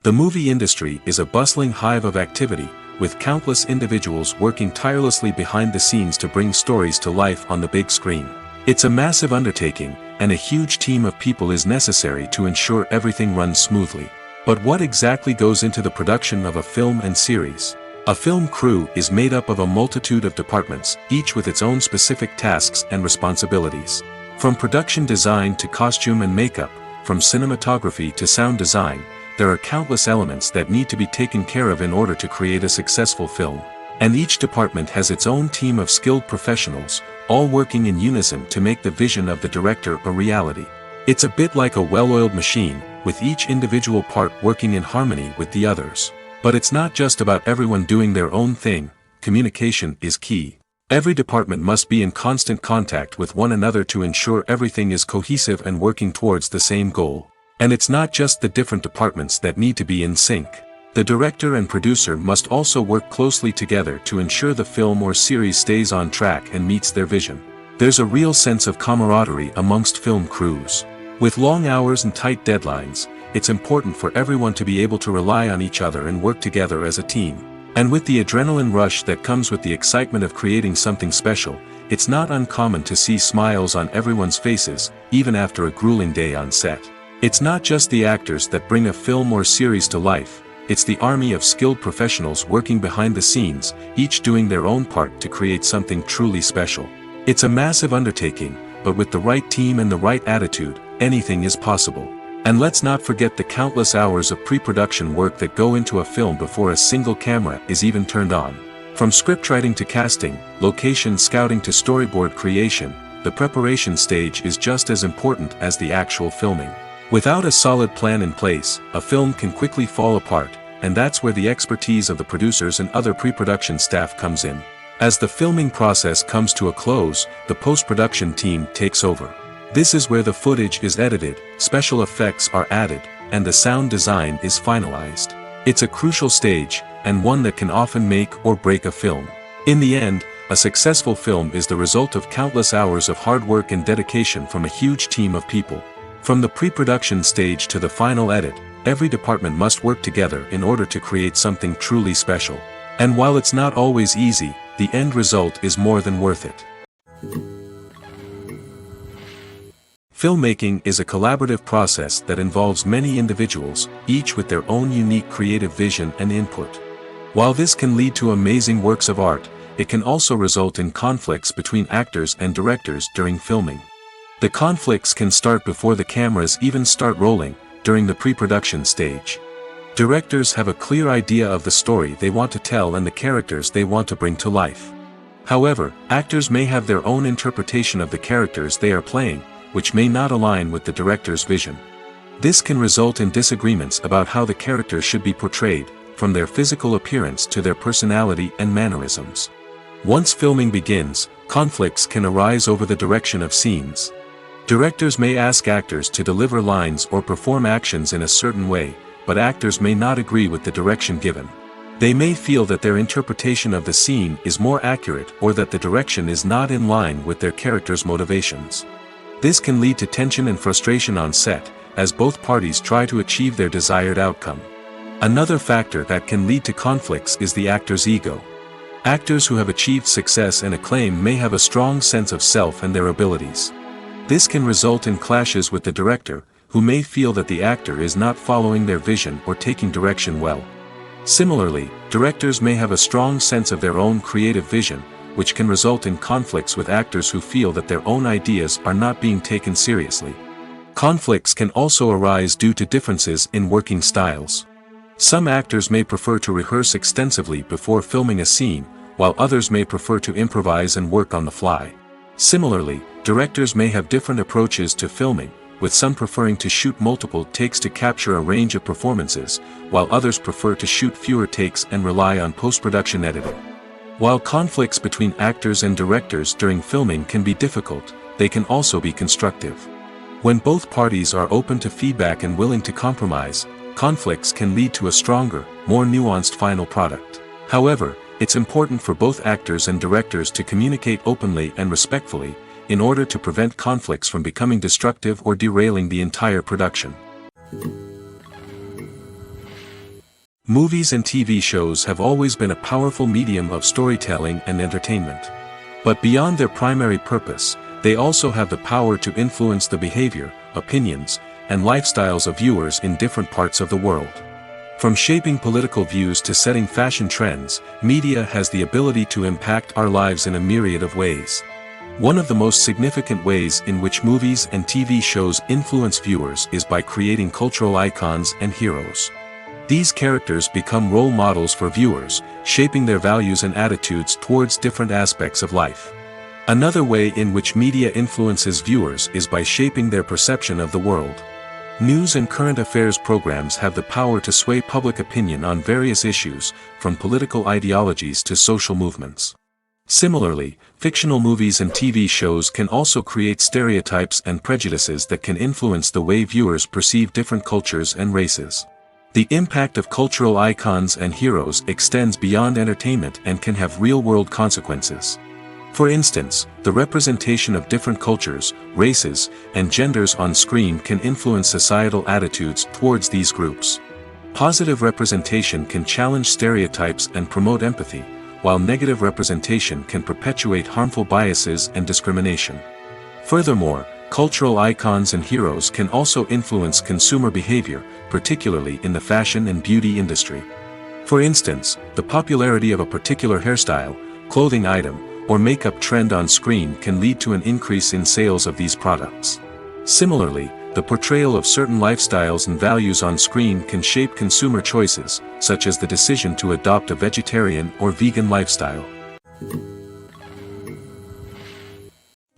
The movie industry is a bustling hive of activity, with countless individuals working tirelessly behind the scenes to bring stories to life on the big screen. It's a massive undertaking, and a huge team of people is necessary to ensure everything runs smoothly. But what exactly goes into the production of a film and series? A film crew is made up of a multitude of departments, each with its own specific tasks and responsibilities. From production design to costume and makeup, from cinematography to sound design, there are countless elements that need to be taken care of in order to create a successful film. And each department has its own team of skilled professionals, all working in unison to make the vision of the director a reality. It's a bit like a well-oiled machine, with each individual part working in harmony with the others. But it's not just about everyone doing their own thing. Communication is key. Every department must be in constant contact with one another to ensure everything is cohesive and working towards the same goal. And it's not just the different departments that need to be in sync. The director and producer must also work closely together to ensure the film or series stays on track and meets their vision. There's a real sense of camaraderie amongst film crews. With long hours and tight deadlines, it's important for everyone to be able to rely on each other and work together as a team. And with the adrenaline rush that comes with the excitement of creating something special, it's not uncommon to see smiles on everyone's faces, even after a grueling day on set. It's not just the actors that bring a film or series to life, it's the army of skilled professionals working behind the scenes, each doing their own part to create something truly special. It's a massive undertaking, but with the right team and the right attitude, anything is possible. And let's not forget the countless hours of pre-production work that go into a film before a single camera is even turned on. From scriptwriting to casting, location scouting to storyboard creation, the preparation stage is just as important as the actual filming. Without a solid plan in place, a film can quickly fall apart, and that's where the expertise of the producers and other pre-production staff comes in. As the filming process comes to a close, the post-production team takes over. This is where the footage is edited, special effects are added, and the sound design is finalized. It's a crucial stage, and one that can often make or break a film. In the end, a successful film is the result of countless hours of hard work and dedication from a huge team of people. From the pre-production stage to the final edit, every department must work together in order to create something truly special. And while it's not always easy, the end result is more than worth it. Filmmaking is a collaborative process that involves many individuals, each with their own unique creative vision and input. While this can lead to amazing works of art, it can also result in conflicts between actors and directors during filming. The conflicts can start before the cameras even start rolling, during the pre-production stage. Directors have a clear idea of the story they want to tell and the characters they want to bring to life. However, actors may have their own interpretation of the characters they are playing, which may not align with the director's vision. This can result in disagreements about how the characters should be portrayed, from their physical appearance to their personality and mannerisms. Once filming begins, conflicts can arise over the direction of scenes. Directors may ask actors to deliver lines or perform actions in a certain way, but actors may not agree with the direction given. They may feel that their interpretation of the scene is more accurate or that the direction is not in line with their character's motivations. This can lead to tension and frustration on set, as both parties try to achieve their desired outcome. Another factor that can lead to conflicts is the actor's ego. Actors who have achieved success and acclaim may have a strong sense of self and their abilities. This can result in clashes with the director, who may feel that the actor is not following their vision or taking direction well. Similarly, directors may have a strong sense of their own creative vision, which can result in conflicts with actors who feel that their own ideas are not being taken seriously. Conflicts can also arise due to differences in working styles. Some actors may prefer to rehearse extensively before filming a scene, while others may prefer to improvise and work on the fly. Similarly, directors may have different approaches to filming, with some preferring to shoot multiple takes to capture a range of performances, while others prefer to shoot fewer takes and rely on post-production editing. While conflicts between actors and directors during filming can be difficult, they can also be constructive. When both parties are open to feedback and willing to compromise, conflicts can lead to a stronger, more nuanced final product. However, it's important for both actors and directors to communicate openly and respectfully, in order to prevent conflicts from becoming destructive or derailing the entire production. Movies and TV shows have always been a powerful medium of storytelling and entertainment. But beyond their primary purpose, they also have the power to influence the behavior, opinions, and lifestyles of viewers in different parts of the world. From shaping political views to setting fashion trends, media has the ability to impact our lives in a myriad of ways. One of the most significant ways in which movies and TV shows influence viewers is by creating cultural icons and heroes. These characters become role models for viewers, shaping their values and attitudes towards different aspects of life. Another way in which media influences viewers is by shaping their perception of the world. News and current affairs programs have the power to sway public opinion on various issues, from political ideologies to social movements. Similarly, fictional movies and TV shows can also create stereotypes and prejudices that can influence the way viewers perceive different cultures and races. The impact of cultural icons and heroes extends beyond entertainment and can have real-world consequences. For instance, the representation of different cultures, races, and genders on screen can influence societal attitudes towards these groups. Positive representation can challenge stereotypes and promote empathy, while negative representation can perpetuate harmful biases and discrimination. Furthermore, cultural icons and heroes can also influence consumer behavior, particularly in the fashion and beauty industry. For instance, the popularity of a particular hairstyle, clothing item, or makeup trend on screen can lead to an increase in sales of these products. Similarly, the portrayal of certain lifestyles and values on screen can shape consumer choices, such as the decision to adopt a vegetarian or vegan lifestyle.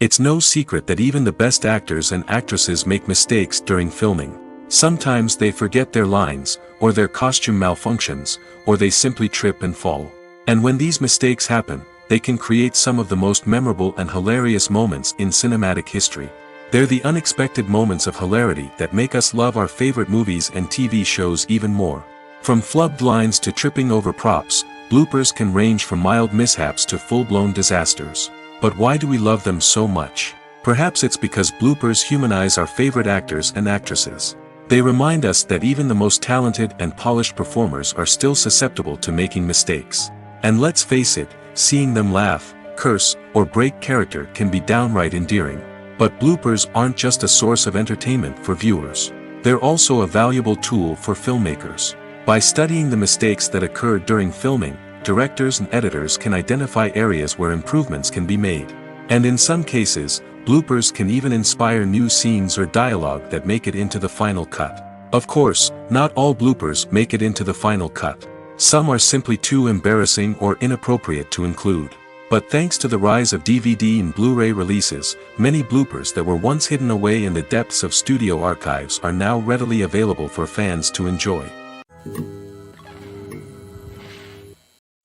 It's no secret that even the best actors and actresses make mistakes during filming. Sometimes they forget their lines, or their costume malfunctions, or they simply trip and fall. And when these mistakes happen, they can create some of the most memorable and hilarious moments in cinematic history. They're the unexpected moments of hilarity that make us love our favorite movies and TV shows even more. From flubbed lines to tripping over props, bloopers can range from mild mishaps to full-blown disasters. But why do we love them so much? Perhaps it's because bloopers humanize our favorite actors and actresses. They remind us that even the most talented and polished performers are still susceptible to making mistakes. And let's face it, seeing them laugh, curse, or break character can be downright endearing. But bloopers aren't just a source of entertainment for viewers. They're also a valuable tool for filmmakers. By studying the mistakes that occurred during filming, directors and editors can identify areas where improvements can be made. And in some cases, bloopers can even inspire new scenes or dialogue that make it into the final cut. Of course, not all bloopers make it into the final cut. Some are simply too embarrassing or inappropriate to include. But thanks to the rise of DVD and Blu-ray releases, many bloopers that were once hidden away in the depths of studio archives are now readily available for fans to enjoy.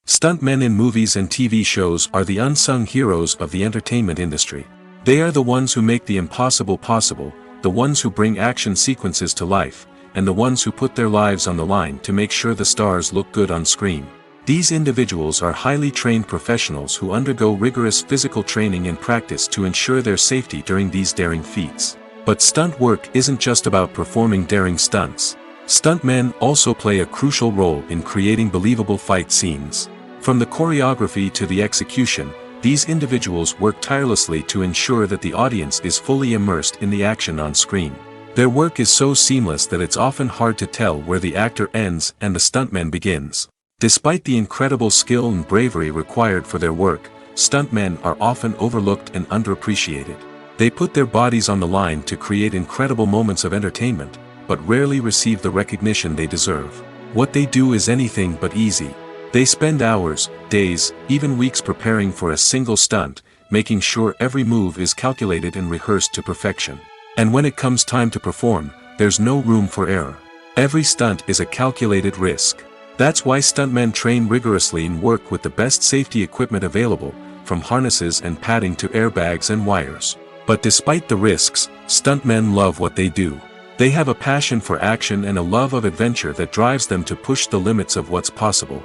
Stuntmen in movies and TV shows are the unsung heroes of the entertainment industry. They are the ones who make the impossible possible, the ones who bring action sequences to life, and the ones who put their lives on the line to make sure the stars look good on screen. These individuals are highly trained professionals who undergo rigorous physical training and practice to ensure their safety during these daring feats. But stunt work isn't just about performing daring stunts. Stuntmen also play a crucial role in creating believable fight scenes. From the choreography to the execution, these individuals work tirelessly to ensure that the audience is fully immersed in the action on screen. Their work is so seamless that it's often hard to tell where the actor ends and the stuntman begins. Despite the incredible skill and bravery required for their work, stuntmen are often overlooked and underappreciated. They put their bodies on the line to create incredible moments of entertainment, but rarely receive the recognition they deserve. What they do is anything but easy. They spend hours, days, even weeks preparing for a single stunt, making sure every move is calculated and rehearsed to perfection. And when it comes time to perform, there's no room for error. Every stunt is a calculated risk. That's why stuntmen train rigorously and work with the best safety equipment available, from harnesses and padding to airbags and wires. But despite the risks, stuntmen love what they do. They have a passion for action and a love of adventure that drives them to push the limits of what's possible.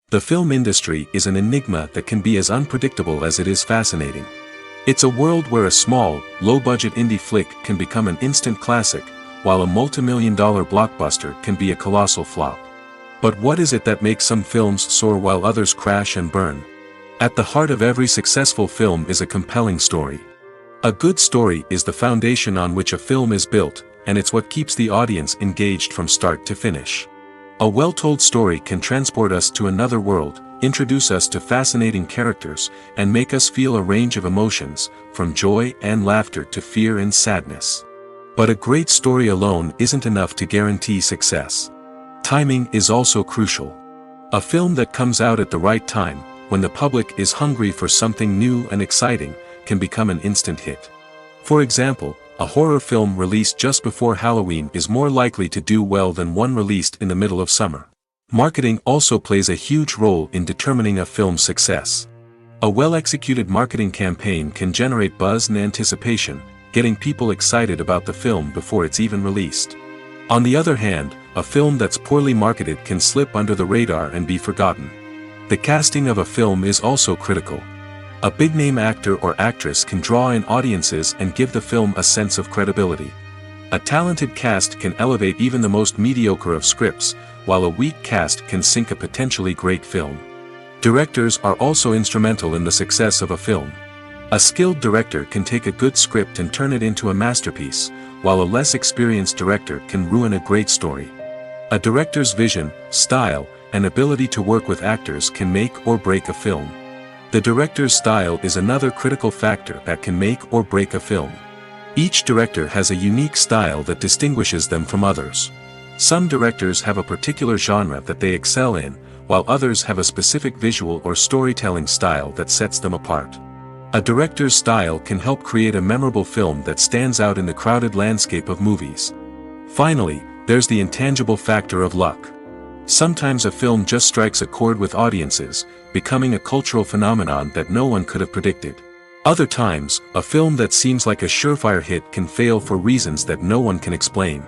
The film industry is an enigma that can be as unpredictable as it is fascinating. It's a world where a small, low-budget indie flick can become an instant classic, while a multi-million-dollar blockbuster can be a colossal flop. But what is it that makes some films soar while others crash and burn? At the heart of every successful film is a compelling story. A good story is the foundation on which a film is built, and it's what keeps the audience engaged from start to finish. A well-told story can transport us to another world, introduce us to fascinating characters, and make us feel a range of emotions, from joy and laughter to fear and sadness. But a great story alone isn't enough to guarantee success. Timing is also crucial. A film that comes out at the right time, when the public is hungry for something new and exciting, can become an instant hit. For example, a horror film released just before Halloween is more likely to do well than one released in the middle of summer. Marketing also plays a huge role in determining a film's success. A well-executed marketing campaign can generate buzz and anticipation, getting people excited about the film before it's even released. On the other hand, a film that's poorly marketed can slip under the radar and be forgotten. The casting of a film is also critical. A big-name actor or actress can draw in audiences and give the film a sense of credibility. A talented cast can elevate even the most mediocre of scripts, while a weak cast can sink a potentially great film. Directors are also instrumental in the success of a film. A skilled director can take a good script and turn it into a masterpiece, while a less experienced director can ruin a great story. A director's vision, style, and ability to work with actors can make or break a film. The director's style is another critical factor that can make or break a film. Each director has a unique style that distinguishes them from others. Some directors have a particular genre that they excel in, while others have a specific visual or storytelling style that sets them apart. A director's style can help create a memorable film that stands out in the crowded landscape of movies. Finally, there's the intangible factor of luck. Sometimes a film just strikes a chord with audiences, becoming a cultural phenomenon that no one could have predicted. Other times, a film that seems like a surefire hit can fail for reasons that no one can explain.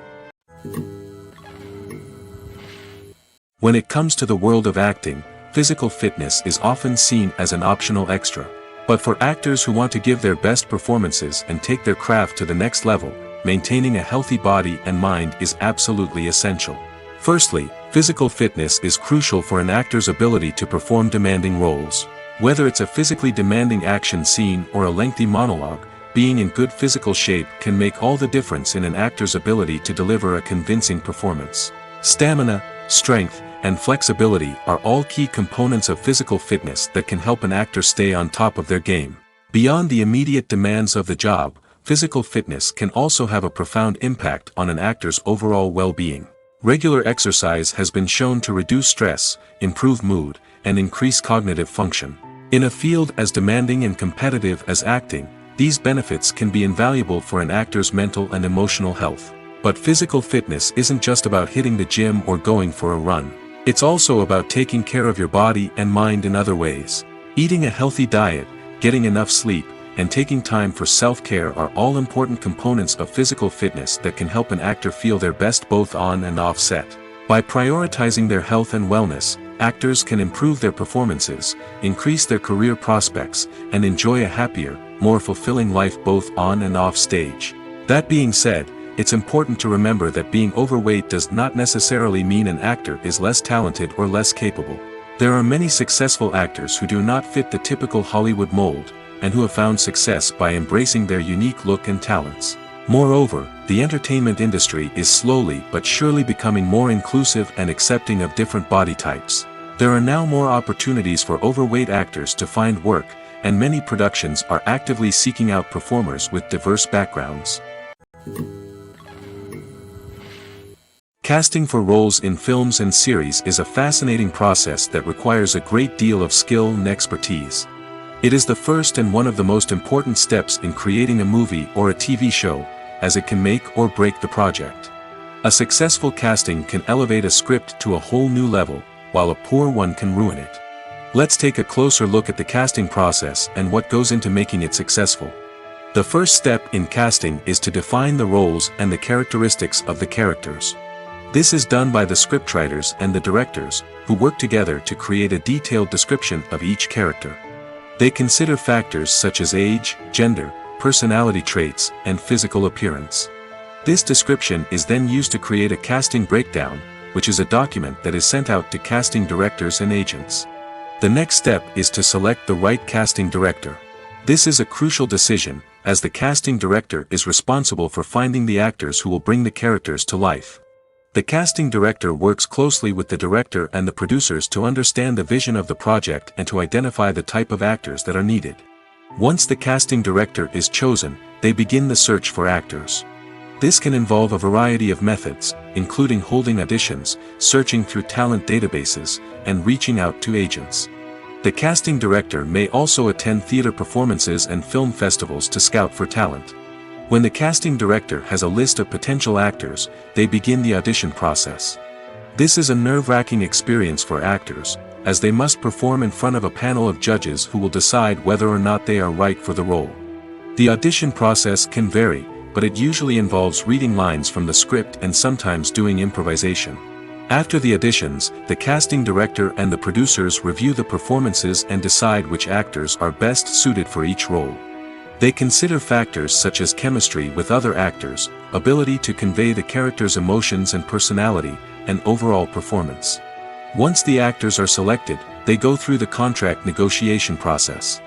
When it comes to the world of acting, physical fitness is often seen as an optional extra. But for actors who want to give their best performances and take their craft to the next level, maintaining a healthy body and mind is absolutely essential. Firstly, physical fitness is crucial for an actor's ability to perform demanding roles. Whether it's a physically demanding action scene or a lengthy monologue, being in good physical shape can make all the difference in an actor's ability to deliver a convincing performance. Stamina, strength, and flexibility are all key components of physical fitness that can help an actor stay on top of their game. Beyond the immediate demands of the job, physical fitness can also have a profound impact on an actor's overall well-being. Regular exercise has been shown to reduce stress, improve mood, and increase cognitive function. In a field as demanding and competitive as acting, these benefits can be invaluable for an actor's mental and emotional health. But physical fitness isn't just about hitting the gym or going for a run. It's also about taking care of your body and mind in other ways. Eating a healthy diet, getting enough sleep, and taking time for self-care are all important components of physical fitness that can help an actor feel their best both on and off set. By prioritizing their health and wellness, actors can improve their performances, increase their career prospects, and enjoy a happier, more fulfilling life both on and off stage. That being said, it's important to remember that being overweight does not necessarily mean an actor is less talented or less capable. There are many successful actors who do not fit the typical Hollywood mold, and who have found success by embracing their unique look and talents. Moreover, the entertainment industry is slowly but surely becoming more inclusive and accepting of different body types. There are now more opportunities for overweight actors to find work, and many productions are actively seeking out performers with diverse backgrounds. Casting for roles in films and series is a fascinating process that requires a great deal of skill and expertise. It is the first and one of the most important steps in creating a movie or a TV show, as it can make or break the project. A successful casting can elevate a script to a whole new level, while a poor one can ruin it. Let's take a closer look at the casting process and what goes into making it successful. The first step in casting is to define the roles and the characteristics of the characters. This is done by the scriptwriters and the directors, who work together to create a detailed description of each character. They consider factors such as age, gender, personality traits, and physical appearance. This description is then used to create a casting breakdown, which is a document that is sent out to casting directors and agents. The next step is to select the right casting director. This is a crucial decision, as the casting director is responsible for finding the actors who will bring the characters to life. The casting director works closely with the director and the producers to understand the vision of the project and to identify the type of actors that are needed. Once the casting director is chosen, they begin the search for actors. This can involve a variety of methods, including holding auditions, searching through talent databases, and reaching out to agents. The casting director may also attend theater performances and film festivals to scout for talent. When the casting director has a list of potential actors, they begin the audition process. This is a nerve-wracking experience for actors, as they must perform in front of a panel of judges who will decide whether or not they are right for the role. The audition process can vary, but it usually involves reading lines from the script and sometimes doing improvisation. After the auditions, the casting director and the producers review the performances and decide which actors are best suited for each role. They consider factors such as chemistry with other actors, ability to convey the character's emotions and personality, and overall performance. Once the actors are selected, they go through the contract negotiation process.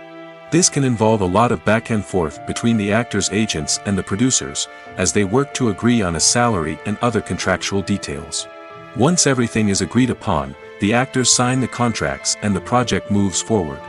This can involve a lot of back and forth between the actors' agents and the producers, as they work to agree on a salary and other contractual details. Once everything is agreed upon, the actors sign the contracts and the project moves forward.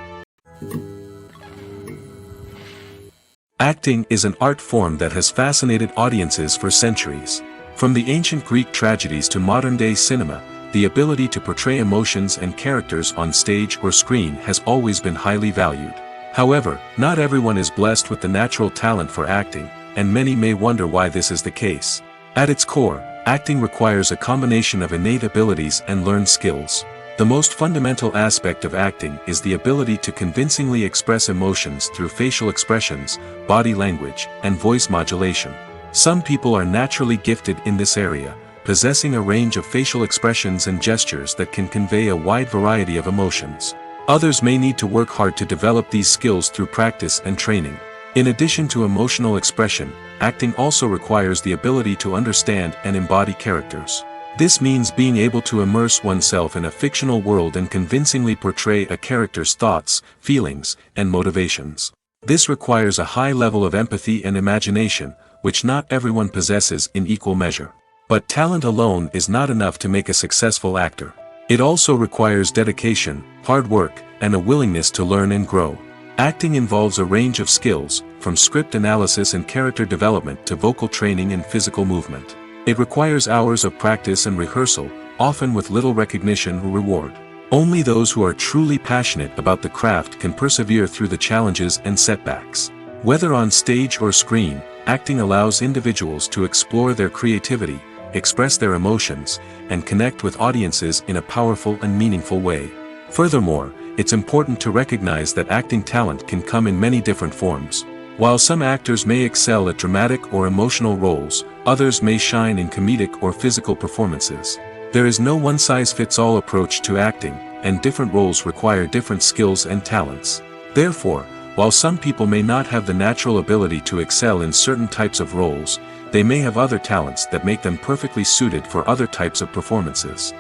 Acting is an art form that has fascinated audiences for centuries. From the ancient Greek tragedies to modern-day cinema, the ability to portray emotions and characters on stage or screen has always been highly valued. However, not everyone is blessed with the natural talent for acting, and many may wonder why this is the case. At its core, acting requires a combination of innate abilities and learned skills. The most fundamental aspect of acting is the ability to convincingly express emotions through facial expressions, body language, and voice modulation. Some people are naturally gifted in this area, possessing a range of facial expressions and gestures that can convey a wide variety of emotions. Others may need to work hard to develop these skills through practice and training. In addition to emotional expression, acting also requires the ability to understand and embody characters. This means being able to immerse oneself in a fictional world and convincingly portray a character's thoughts, feelings, and motivations. This requires a high level of empathy and imagination, which not everyone possesses in equal measure. But talent alone is not enough to make a successful actor. It also requires dedication, hard work, and a willingness to learn and grow. Acting involves a range of skills, from script analysis and character development to vocal training and physical movement. It requires hours of practice and rehearsal, often with little recognition or reward. Only those who are truly passionate about the craft can persevere through the challenges and setbacks. Whether on stage or screen, acting allows individuals to explore their creativity, express their emotions, and connect with audiences in a powerful and meaningful way. Furthermore, it's important to recognize that acting talent can come in many different forms. While some actors may excel at dramatic or emotional roles, others may shine in comedic or physical performances. There is no one-size-fits-all approach to acting, and different roles require different skills and talents. Therefore, while some people may not have the natural ability to excel in certain types of roles, they may have other talents that make them perfectly suited for other types of performances.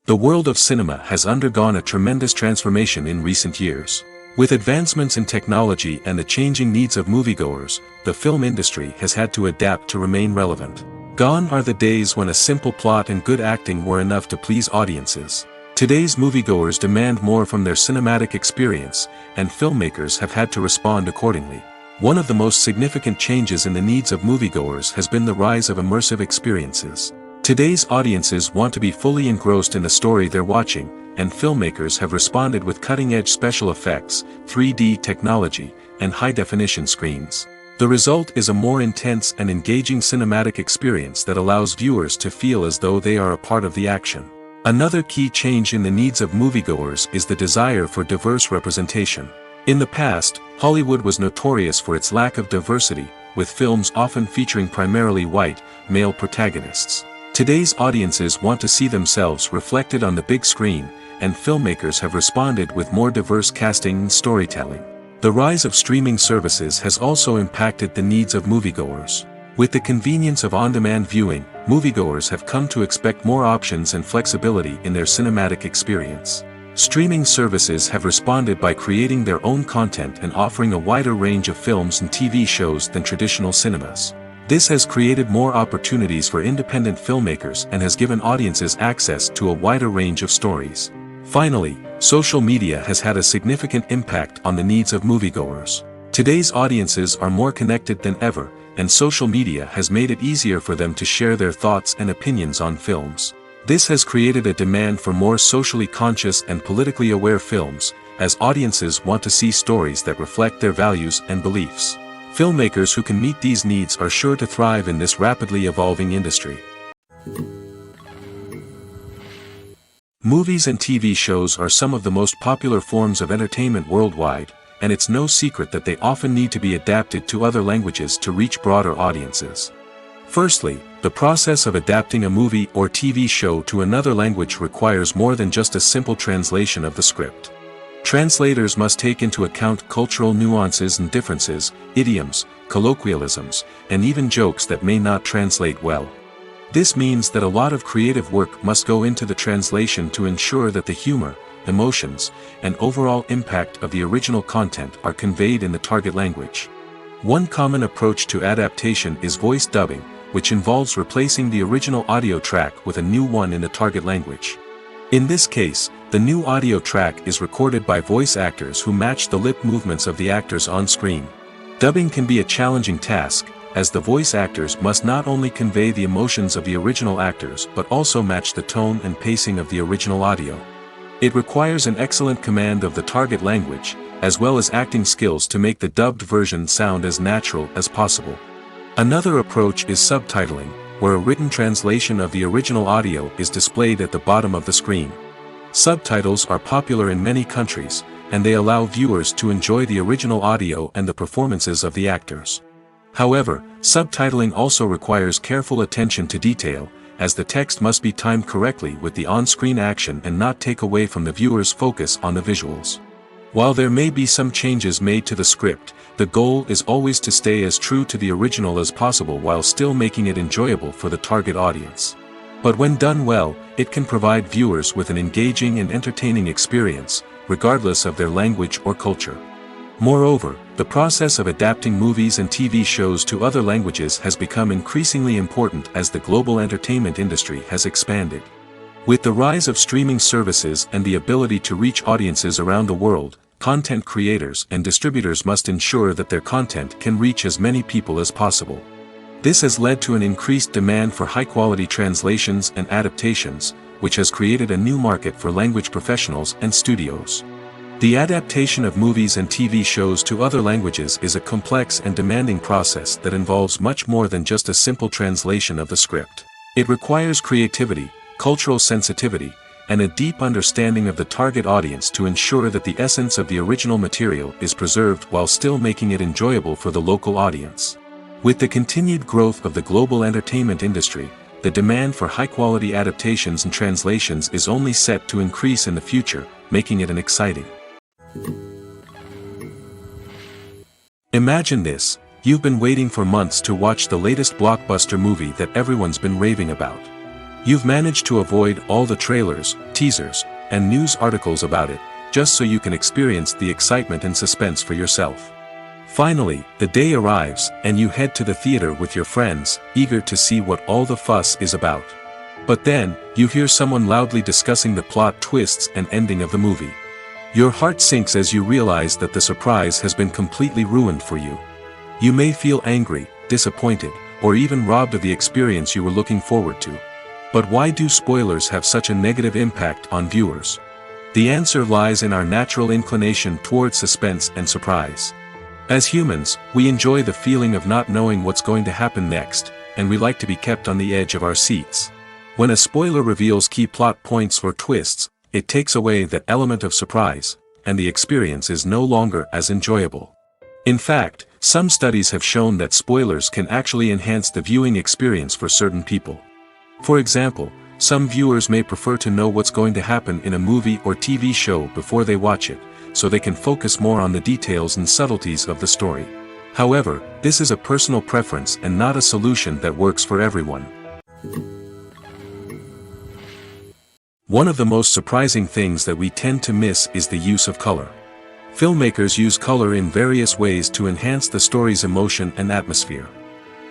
The The world of cinema has undergone a tremendous transformation in recent years. With advancements in technology and the changing needs of moviegoers, the film industry has had to adapt to remain relevant. Gone are the days when a simple plot and good acting were enough to please audiences. Today's moviegoers demand more from their cinematic experience, and filmmakers have had to respond accordingly. One of the most significant changes in the needs of moviegoers has been the rise of immersive experiences. Today's audiences want to be fully engrossed in the story they're watching, and filmmakers have responded with cutting-edge special effects, 3D technology, and high-definition screens. The result is a more intense and engaging cinematic experience that allows viewers to feel as though they are a part of the action. Another key change in the needs of moviegoers is the desire for diverse representation. In the past, Hollywood was notorious for its lack of diversity, with films often featuring primarily white, male protagonists. Today's audiences want to see themselves reflected on the big screen, and filmmakers have responded with more diverse casting and storytelling. The rise of streaming services has also impacted the needs of moviegoers. With the convenience of on-demand viewing, moviegoers have come to expect more options and flexibility in their cinematic experience. Streaming services have responded by creating their own content and offering a wider range of films and TV shows than traditional cinemas. This has created more opportunities for independent filmmakers and has given audiences access to a wider range of stories. Finally, social media has had a significant impact on the needs of moviegoers. Today's audiences are more connected than ever, and social media has made it easier for them to share their thoughts and opinions on films. This has created a demand for more socially conscious and politically aware films, as audiences want to see stories that reflect their values and beliefs. Filmmakers who can meet these needs are sure to thrive in this rapidly evolving industry. Movies and TV shows are some of the most popular forms of entertainment worldwide, and it's no secret that they often need to be adapted to other languages to reach broader audiences. Firstly, the process of adapting a movie or TV show to another language requires more than just a simple translation of the script. Translators must take into account cultural nuances and differences, idioms, colloquialisms, and even jokes that may not translate well. This means that a lot of creative work must go into the translation to ensure that the humor, emotions, and overall impact of the original content are conveyed in the target language. One common approach to adaptation is voice dubbing, which involves replacing the original audio track with a new one in the target language. In this case, the new audio track is recorded by voice actors who match the lip movements of the actors on screen. Dubbing can be a challenging task, as the voice actors must not only convey the emotions of the original actors but also match the tone and pacing of the original audio. It requires an excellent command of the target language, as well as acting skills to make the dubbed version sound as natural as possible. Another approach is subtitling, where a written translation of the original audio is displayed at the bottom of the screen. Subtitles are popular in many countries, and they allow viewers to enjoy the original audio and the performances of the actors. However, subtitling also requires careful attention to detail, as the text must be timed correctly with the on-screen action and not take away from the viewer's focus on the visuals. While there may be some changes made to the script, the goal is always to stay as true to the original as possible while still making it enjoyable for the target audience. But when done well, it can provide viewers with an engaging and entertaining experience, regardless of their language or culture. Moreover, the process of adapting movies and TV shows to other languages has become increasingly important as the global entertainment industry has expanded. With the rise of streaming services and the ability to reach audiences around the world, content creators and distributors must ensure that their content can reach as many people as possible. This has led to an increased demand for high-quality translations and adaptations, which has created a new market for language professionals and studios. The adaptation of movies and TV shows to other languages is a complex and demanding process that involves much more than just a simple translation of the script. It requires creativity, cultural sensitivity, and a deep understanding of the target audience to ensure that the essence of the original material is preserved while still making it enjoyable for the local audience. With the continued growth of the global entertainment industry, the demand for high-quality adaptations and translations is only set to increase in the future, making it an exciting. Imagine this: you've been waiting for months to watch the latest blockbuster movie that everyone's been raving about. You've managed to avoid all the trailers, teasers, and news articles about it, just so you can experience the excitement and suspense for yourself. Finally, the day arrives, and you head to the theater with your friends, eager to see what all the fuss is about. But then, you hear someone loudly discussing the plot twists and ending of the movie. Your heart sinks as you realize that the surprise has been completely ruined for you. You may feel angry, disappointed, or even robbed of the experience you were looking forward to. But why do spoilers have such a negative impact on viewers? The answer lies in our natural inclination toward suspense and surprise. As humans, we enjoy the feeling of not knowing what's going to happen next, and we like to be kept on the edge of our seats. When a spoiler reveals key plot points or twists, it takes away that element of surprise, and the experience is no longer as enjoyable. In fact, some studies have shown that spoilers can actually enhance the viewing experience for certain people. For example, some viewers may prefer to know what's going to happen in a movie or TV show before they watch it, so they can focus more on the details and subtleties of the story. However, this is a personal preference and not a solution that works for everyone. One of the most surprising things that we tend to miss is the use of color. Filmmakers use color in various ways to enhance the story's emotion and atmosphere.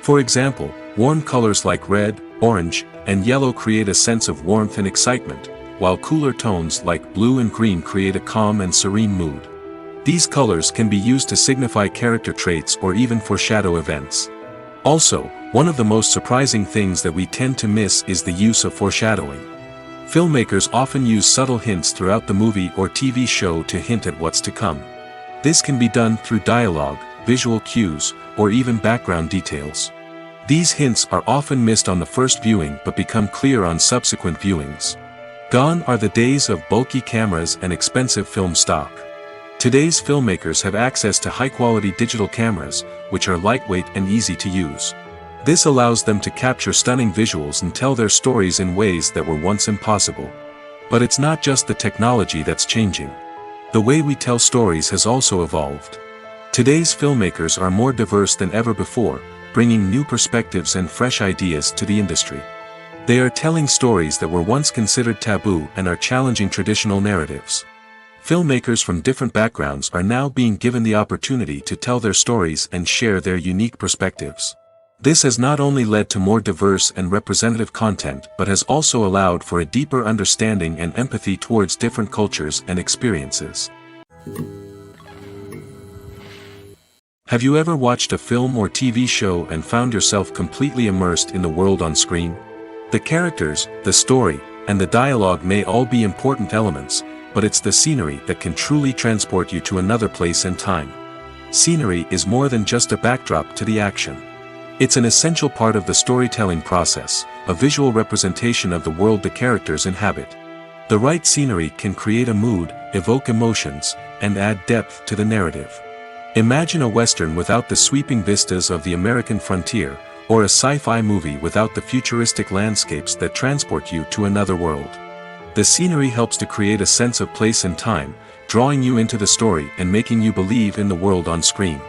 For example, warm colors like red, orange, and yellow create a sense of warmth and excitement, while cooler tones like blue and green create a calm and serene mood. These colors can be used to signify character traits or even foreshadow events. Also, one of the most surprising things that we tend to miss is the use of foreshadowing. Filmmakers often use subtle hints throughout the movie or TV show to hint at what's to come. This can be done through dialogue, visual cues, or even background details. These hints are often missed on the first viewing but become clear on subsequent viewings. Gone are the days of bulky cameras and expensive film stock. Today's filmmakers have access to high-quality digital cameras, which are lightweight and easy to use. This allows them to capture stunning visuals and tell their stories in ways that were once impossible. But it's not just the technology that's changing. The way we tell stories has also evolved. Today's filmmakers are more diverse than ever before, bringing new perspectives and fresh ideas to the industry. They are telling stories that were once considered taboo and are challenging traditional narratives. Filmmakers from different backgrounds are now being given the opportunity to tell their stories and share their unique perspectives. This has not only led to more diverse and representative content but has also allowed for a deeper understanding and empathy towards different cultures and experiences. Have you ever watched a film or TV show and found yourself completely immersed in the world on screen? The characters, the story, and the dialogue may all be important elements, but it's the scenery that can truly transport you to another place and time. Scenery is more than just a backdrop to the action. It's an essential part of the storytelling process, a visual representation of the world the characters inhabit. The right scenery can create a mood, evoke emotions, and add depth to the narrative. Imagine a Western without the sweeping vistas of the American frontier, or a sci-fi movie without the futuristic landscapes that transport you to another world. The scenery helps to create a sense of place and time, drawing you into the story and making you believe in the world on screen.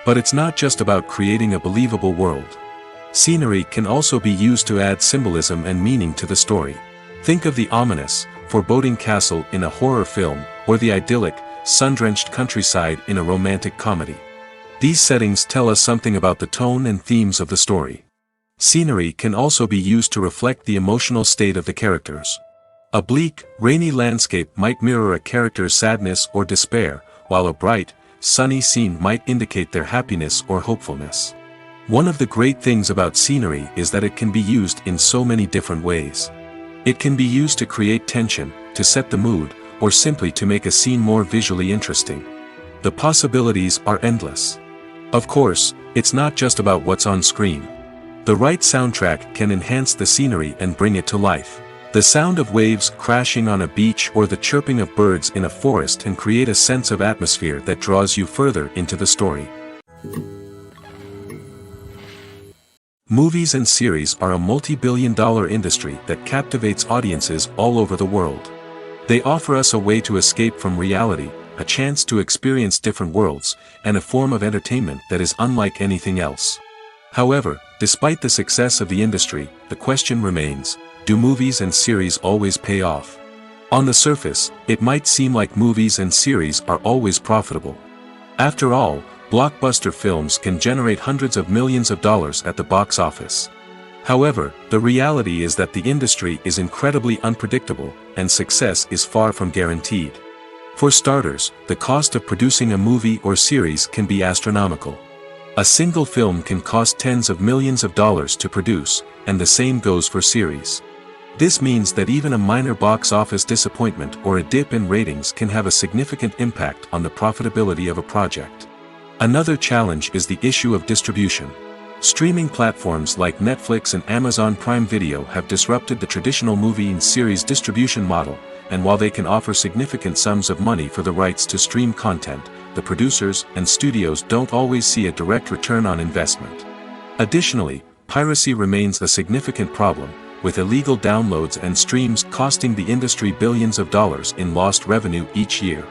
But it's not just about creating a believable world. Scenery can also be used to add symbolism and meaning to the story. Think of the ominous, foreboding castle in a horror film, or the idyllic, sun-drenched countryside in a romantic comedy. These settings tell us something about the tone and themes of the story. Scenery can also be used to reflect the emotional state of the characters. A bleak, rainy landscape might mirror a character's sadness or despair, while a bright, sunny scene might indicate their happiness or hopefulness. One of the great things about scenery is that it can be used in so many different ways. It can be used to create tension, to set the mood, or simply to make a scene more visually interesting. The possibilities are endless. Of course, it's not just about what's on screen. The right soundtrack can enhance the scenery and bring it to life. The sound of waves crashing on a beach or the chirping of birds in a forest can create a sense of atmosphere that draws you further into the story. Movies and series are a multi-billion-dollar industry that captivates audiences all over the world. They offer us a way to escape from reality, a chance to experience different worlds, and a form of entertainment that is unlike anything else. However, despite the success of the industry, the question remains, do movies and series always pay off? On the surface, it might seem like movies and series are always profitable. After all, blockbuster films can generate hundreds of millions of dollars at the box office. However, the reality is that the industry is incredibly unpredictable, and success is far from guaranteed. For starters, the cost of producing a movie or series can be astronomical. A single film can cost tens of millions of dollars to produce, and the same goes for series. This means that even a minor box office disappointment or a dip in ratings can have a significant impact on the profitability of a project. Another challenge is the issue of distribution. Streaming platforms like Netflix and Amazon Prime Video have disrupted the traditional movie and series distribution model, and while they can offer significant sums of money for the rights to stream content, the producers and studios don't always see a direct return on investment. Additionally, piracy remains a significant problem, with illegal downloads and streams costing the industry billions of dollars in lost revenue each year.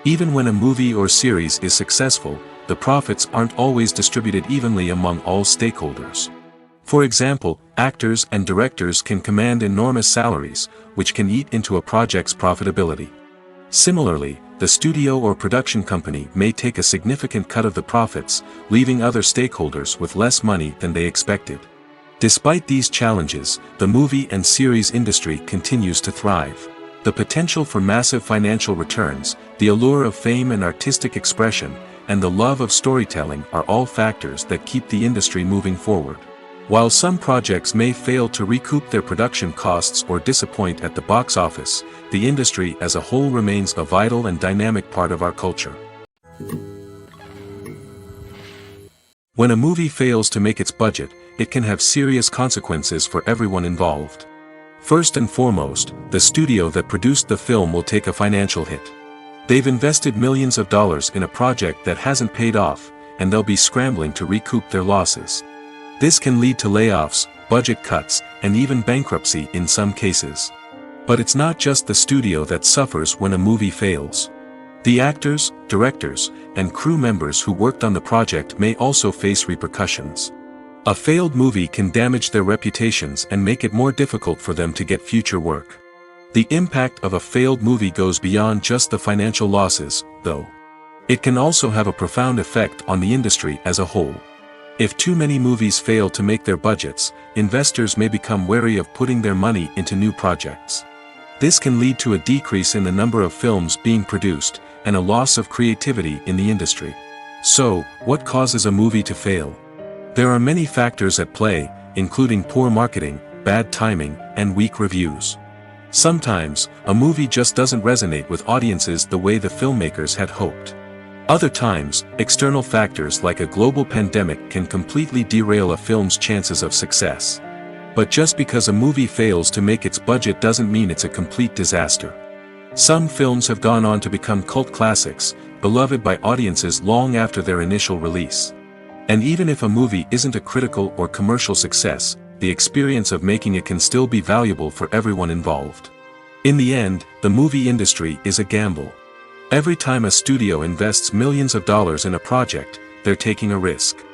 Even when a movie or series is successful, the profits aren't always distributed evenly among all stakeholders. For example, actors and directors can command enormous salaries, which can eat into a project's profitability. Similarly, the studio or production company may take a significant cut of the profits, leaving other stakeholders with less money than they expected. Despite these challenges, the movie and series industry continues to thrive. The potential for massive financial returns, the allure of fame and artistic expression, and the love of storytelling are all factors that keep the industry moving forward. While some projects may fail to recoup their production costs or disappoint at the box office, the industry as a whole remains a vital and dynamic part of our culture. When a movie fails to make its budget, it can have serious consequences for everyone involved. First and foremost, the studio that produced the film will take a financial hit. They've invested millions of dollars in a project that hasn't paid off, and they'll be scrambling to recoup their losses. This can lead to layoffs, budget cuts, and even bankruptcy in some cases. But it's not just the studio that suffers when a movie fails. The actors, directors, and crew members who worked on the project may also face repercussions. A failed movie can damage their reputations and make it more difficult for them to get future work. The impact of a failed movie goes beyond just the financial losses, though. It can also have a profound effect on the industry as a whole. If too many movies fail to make their budgets, investors may become wary of putting their money into new projects. This can lead to a decrease in the number of films being produced, and a loss of creativity in the industry. So, what causes a movie to fail? There are many factors at play, including poor marketing, bad timing, and weak reviews. Sometimes, a movie just doesn't resonate with audiences the way the filmmakers had hoped. Other times, external factors like a global pandemic can completely derail a film's chances of success. But just because a movie fails to make its budget doesn't mean it's a complete disaster. Some films have gone on to become cult classics, beloved by audiences long after their initial release. And even if a movie isn't a critical or commercial success, the experience of making it can still be valuable for everyone involved. In the end, the movie industry is a gamble. Every time a studio invests millions of dollars in a project, they're taking a risk.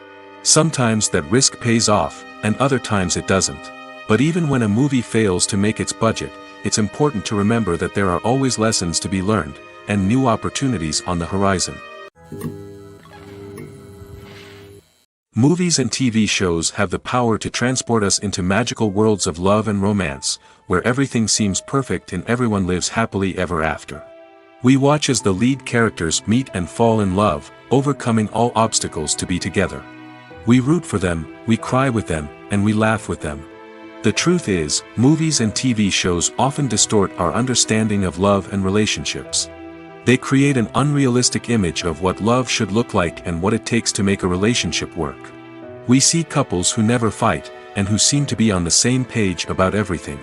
Sometimes that risk pays off, and other times it doesn't. But even when a movie fails to make its budget, it's important to remember that there are always lessons to be learned, and new opportunities on the horizon. Movies and TV shows have the power to transport us into magical worlds of love and romance, where everything seems perfect and everyone lives happily ever after. We watch as the lead characters meet and fall in love, overcoming all obstacles to be together. We root for them, we cry with them, and we laugh with them. The truth is, movies and TV shows often distort our understanding of love and relationships. They create an unrealistic image of what love should look like and what it takes to make a relationship work. We see couples who never fight, and who seem to be on the same page about everything.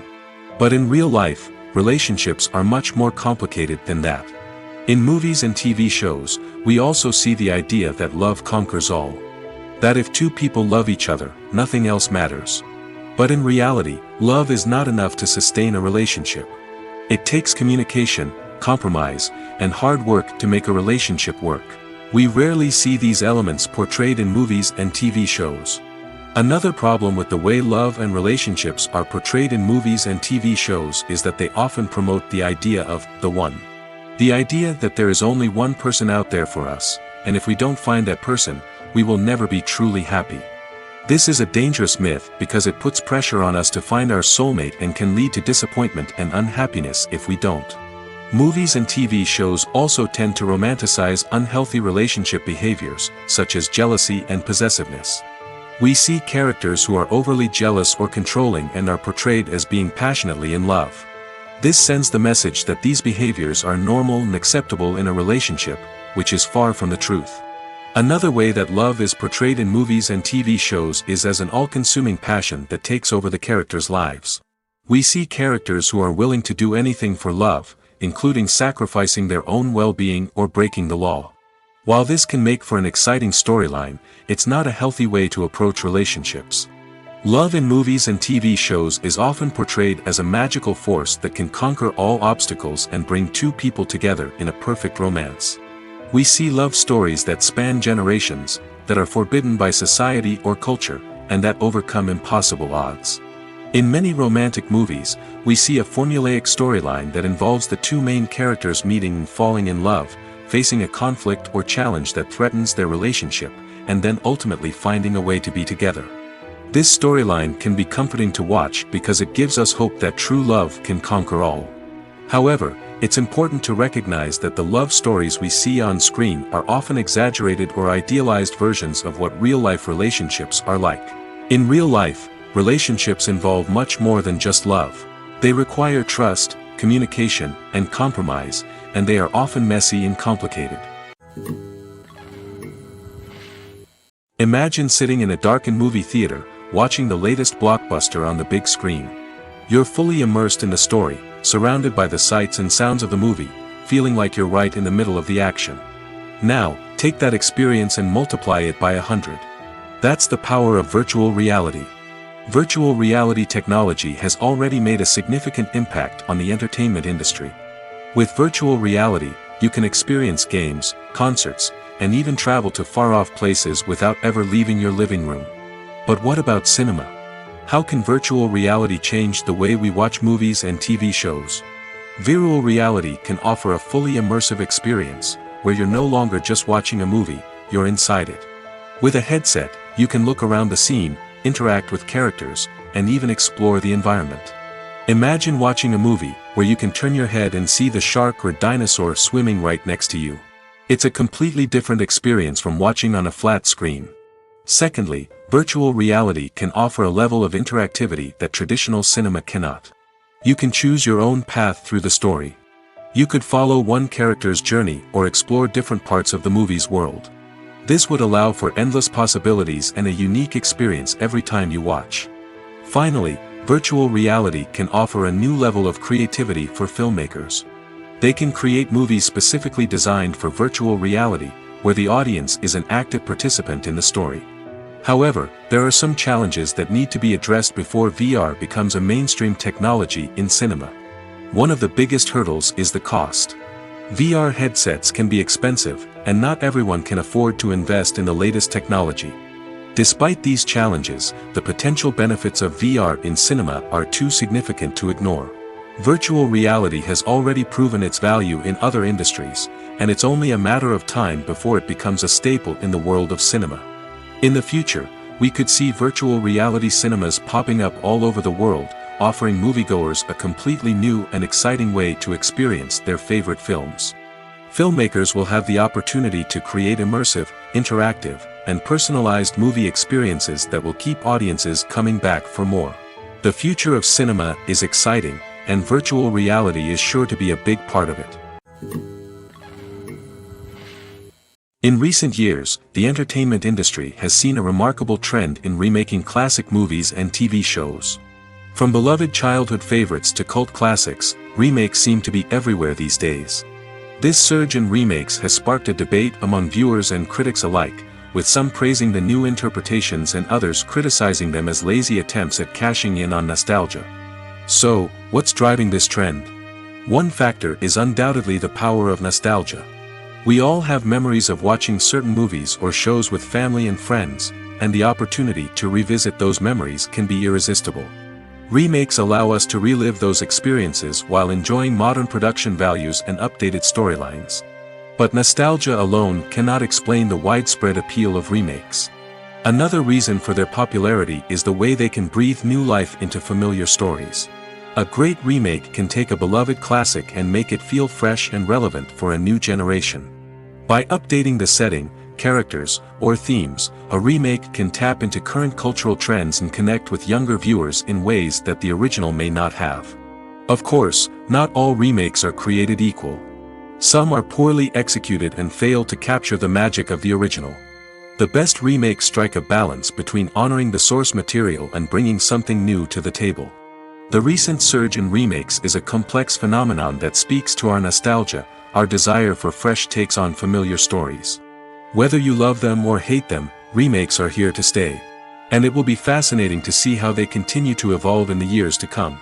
But in real life, relationships are much more complicated than that. In movies and TV shows, we also see the idea that love conquers all. That if two people love each other, nothing else matters. But in reality, love is not enough to sustain a relationship. It takes communication, compromise, and hard work to make a relationship work. We rarely see these elements portrayed in movies and TV shows. Another problem with the way love and relationships are portrayed in movies and TV shows is that they often promote the idea of the one. The idea that there is only one person out there for us, and if we don't find that person, we will never be truly happy. This is a dangerous myth because it puts pressure on us to find our soulmate and can lead to disappointment and unhappiness if we don't. Movies and TV shows also tend to romanticize unhealthy relationship behaviors, such as jealousy and possessiveness. We see characters who are overly jealous or controlling and are portrayed as being passionately in love. This sends the message that these behaviors are normal and acceptable in a relationship, which is far from the truth. Another way that love is portrayed in movies and TV shows is as an all-consuming passion that takes over the characters' lives. We see characters who are willing to do anything for love, including sacrificing their own well-being or breaking the law. While this can make for an exciting storyline, it's not a healthy way to approach relationships. Love in movies and TV shows is often portrayed as a magical force that can conquer all obstacles and bring two people together in a perfect romance. We see love stories that span generations, that are forbidden by society or culture, and that overcome impossible odds. In many romantic movies, we see a formulaic storyline that involves the two main characters meeting and falling in love, facing a conflict or challenge that threatens their relationship, and then ultimately finding a way to be together. This storyline can be comforting to watch because it gives us hope that true love can conquer all. However, it's important to recognize that the love stories we see on screen are often exaggerated or idealized versions of what real-life relationships are like. In real life, relationships involve much more than just love. They require trust, communication, and compromise, and they are often messy and complicated. Imagine sitting in a darkened movie theater, watching the latest blockbuster on the big screen. You're fully immersed in the story, surrounded by the sights and sounds of the movie, feeling like you're right in the middle of the action. Now, take that experience and multiply it by 100. That's the power of virtual reality. Virtual reality technology has already made a significant impact on the entertainment industry. With virtual reality, you can experience games, concerts, and even travel to far-off places without ever leaving your living room. But what about cinema? How can virtual reality change the way we watch movies and TV shows? Virtual reality can offer a fully immersive experience, where you're no longer just watching a movie, you're inside it. With a headset, you can look around the scene, interact with characters, and even explore the environment. Imagine watching a movie where you can turn your head and see the shark or dinosaur swimming right next to you. It's a completely different experience from watching on a flat screen. Secondly, virtual reality can offer a level of interactivity that traditional cinema cannot. You can choose your own path through the story. You could follow one character's journey or explore different parts of the movie's world. This would allow for endless possibilities and a unique experience every time you watch. Finally, virtual reality can offer a new level of creativity for filmmakers. They can create movies specifically designed for virtual reality, where the audience is an active participant in the story. However, there are some challenges that need to be addressed before VR becomes a mainstream technology in cinema. One of the biggest hurdles is the cost. VR headsets can be expensive, and not everyone can afford to invest in the latest technology. Despite these challenges, the potential benefits of VR in cinema are too significant to ignore. Virtual reality has already proven its value in other industries, and it's only a matter of time before it becomes a staple in the world of cinema. In the future, we could see virtual reality cinemas popping up all over the world, offering moviegoers a completely new and exciting way to experience their favorite films. Filmmakers will have the opportunity to create immersive, interactive, and personalized movie experiences that will keep audiences coming back for more. The future of cinema is exciting, and virtual reality is sure to be a big part of it. In recent years, the entertainment industry has seen a remarkable trend in remaking classic movies and TV shows. From beloved childhood favorites to cult classics, remakes seem to be everywhere these days. This surge in remakes has sparked a debate among viewers and critics alike, with some praising the new interpretations and others criticizing them as lazy attempts at cashing in on nostalgia. So, what's driving this trend? One factor is undoubtedly the power of nostalgia. We all have memories of watching certain movies or shows with family and friends, and the opportunity to revisit those memories can be irresistible. Remakes allow us to relive those experiences while enjoying modern production values and updated storylines. But nostalgia alone cannot explain the widespread appeal of remakes. Another reason for their popularity is the way they can breathe new life into familiar stories. A great remake can take a beloved classic and make it feel fresh and relevant for a new generation. By updating the setting, characters, or themes, a remake can tap into current cultural trends and connect with younger viewers in ways that the original may not have. Of course, not all remakes are created equal. Some are poorly executed and fail to capture the magic of the original. The best remakes strike a balance between honoring the source material and bringing something new to the table. The recent surge in remakes is a complex phenomenon that speaks to our nostalgia, our desire for fresh takes on familiar stories. Whether you love them or hate them, remakes are here to stay. And it will be fascinating to see how they continue to evolve in the years to come.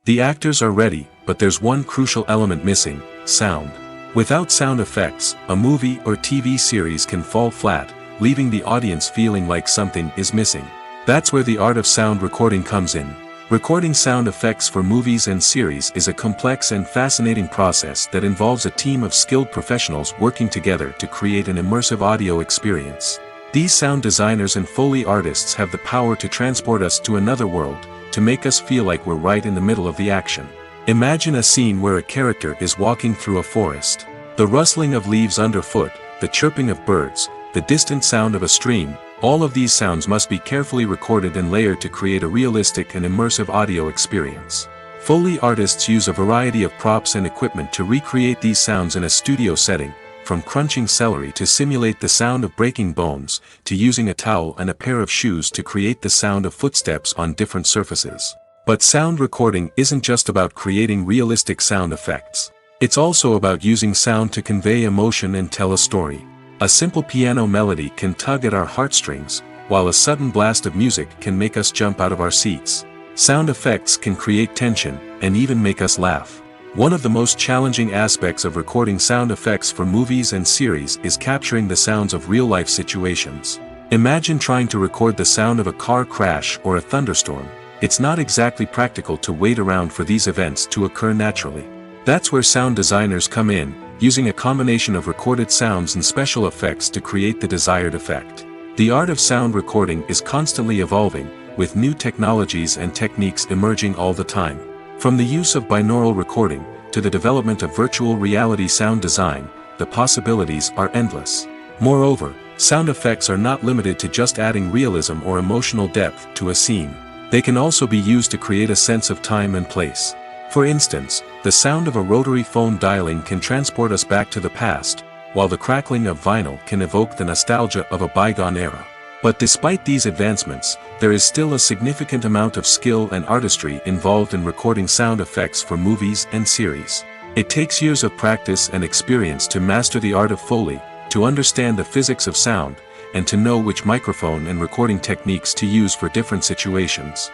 The actors are ready, but there's one crucial element missing: sound. Without sound effects, a movie or TV series can fall flat, leaving the audience feeling like something is missing. That's where the art of sound recording comes in. Recording sound effects for movies and series is a complex and fascinating process that involves a team of skilled professionals working together to create an immersive audio experience. These sound designers and Foley artists have the power to transport us to another world, to make us feel like we're right in the middle of the action. Imagine a scene where a character is walking through a forest. The rustling of leaves underfoot, the chirping of birds, the distant sound of a stream, all of these sounds must be carefully recorded and layered to create a realistic and immersive audio experience. Foley artists use a variety of props and equipment to recreate these sounds in a studio setting, from crunching celery to simulate the sound of breaking bones, to using a towel and a pair of shoes to create the sound of footsteps on different surfaces. But sound recording isn't just about creating realistic sound effects. It's also about using sound to convey emotion and tell a story. A simple piano melody can tug at our heartstrings, while a sudden blast of music can make us jump out of our seats. Sound effects can create tension, and even make us laugh. One of the most challenging aspects of recording sound effects for movies and series is capturing the sounds of real-life situations. Imagine trying to record the sound of a car crash or a thunderstorm. It's not exactly practical to wait around for these events to occur naturally. That's where sound designers come in, using a combination of recorded sounds and special effects to create the desired effect. The art of sound recording is constantly evolving, with new technologies and techniques emerging all the time. From the use of binaural recording, to the development of virtual reality sound design, the possibilities are endless. Moreover, sound effects are not limited to just adding realism or emotional depth to a scene. They can also be used to create a sense of time and place. For instance, the sound of a rotary phone dialing can transport us back to the past, while the crackling of vinyl can evoke the nostalgia of a bygone era. But despite these advancements, there is still a significant amount of skill and artistry involved in recording sound effects for movies and series. It takes years of practice and experience to master the art of Foley, to understand the physics of sound, and to know which microphone and recording techniques to use for different situations.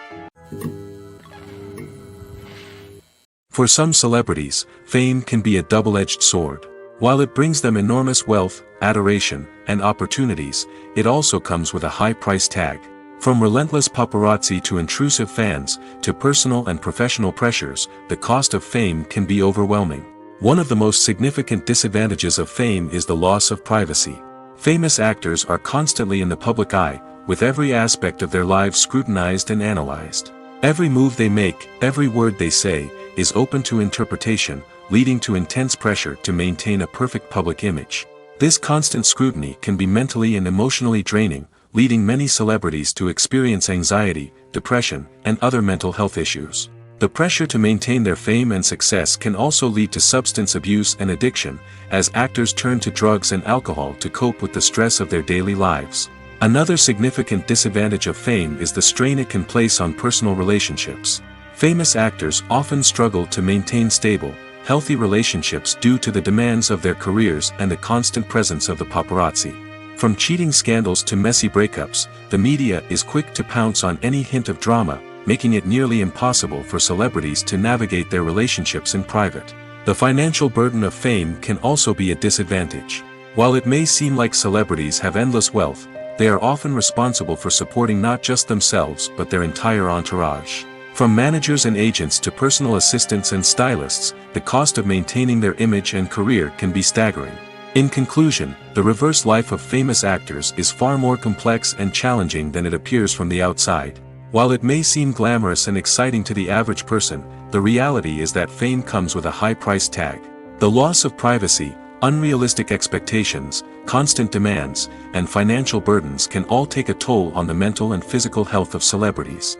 For some celebrities, fame can be a double-edged sword. While it brings them enormous wealth, adoration, and opportunities, it also comes with a high price tag. From relentless paparazzi to intrusive fans, to personal and professional pressures, the cost of fame can be overwhelming. One of the most significant disadvantages of fame is the loss of privacy. Famous actors are constantly in the public eye, with every aspect of their lives scrutinized and analyzed. Every move they make, every word they say, is open to interpretation, leading to intense pressure to maintain a perfect public image. This constant scrutiny can be mentally and emotionally draining, leading many celebrities to experience anxiety, depression, and other mental health issues. The pressure to maintain their fame and success can also lead to substance abuse and addiction, as actors turn to drugs and alcohol to cope with the stress of their daily lives. Another significant disadvantage of fame is the strain it can place on personal relationships. Famous actors often struggle to maintain stable, healthy relationships due to the demands of their careers and the constant presence of the paparazzi. From cheating scandals to messy breakups, the media is quick to pounce on any hint of drama, making it nearly impossible for celebrities to navigate their relationships in private. The financial burden of fame can also be a disadvantage. While it may seem like celebrities have endless wealth, they are often responsible for supporting not just themselves but their entire entourage. From managers and agents to personal assistants and stylists, the cost of maintaining their image and career can be staggering. In conclusion, the reverse life of famous actors is far more complex and challenging than it appears from the outside. While it may seem glamorous and exciting to the average person, the reality is that fame comes with a high price tag. The loss of privacy, unrealistic expectations, constant demands, and financial burdens can all take a toll on the mental and physical health of celebrities.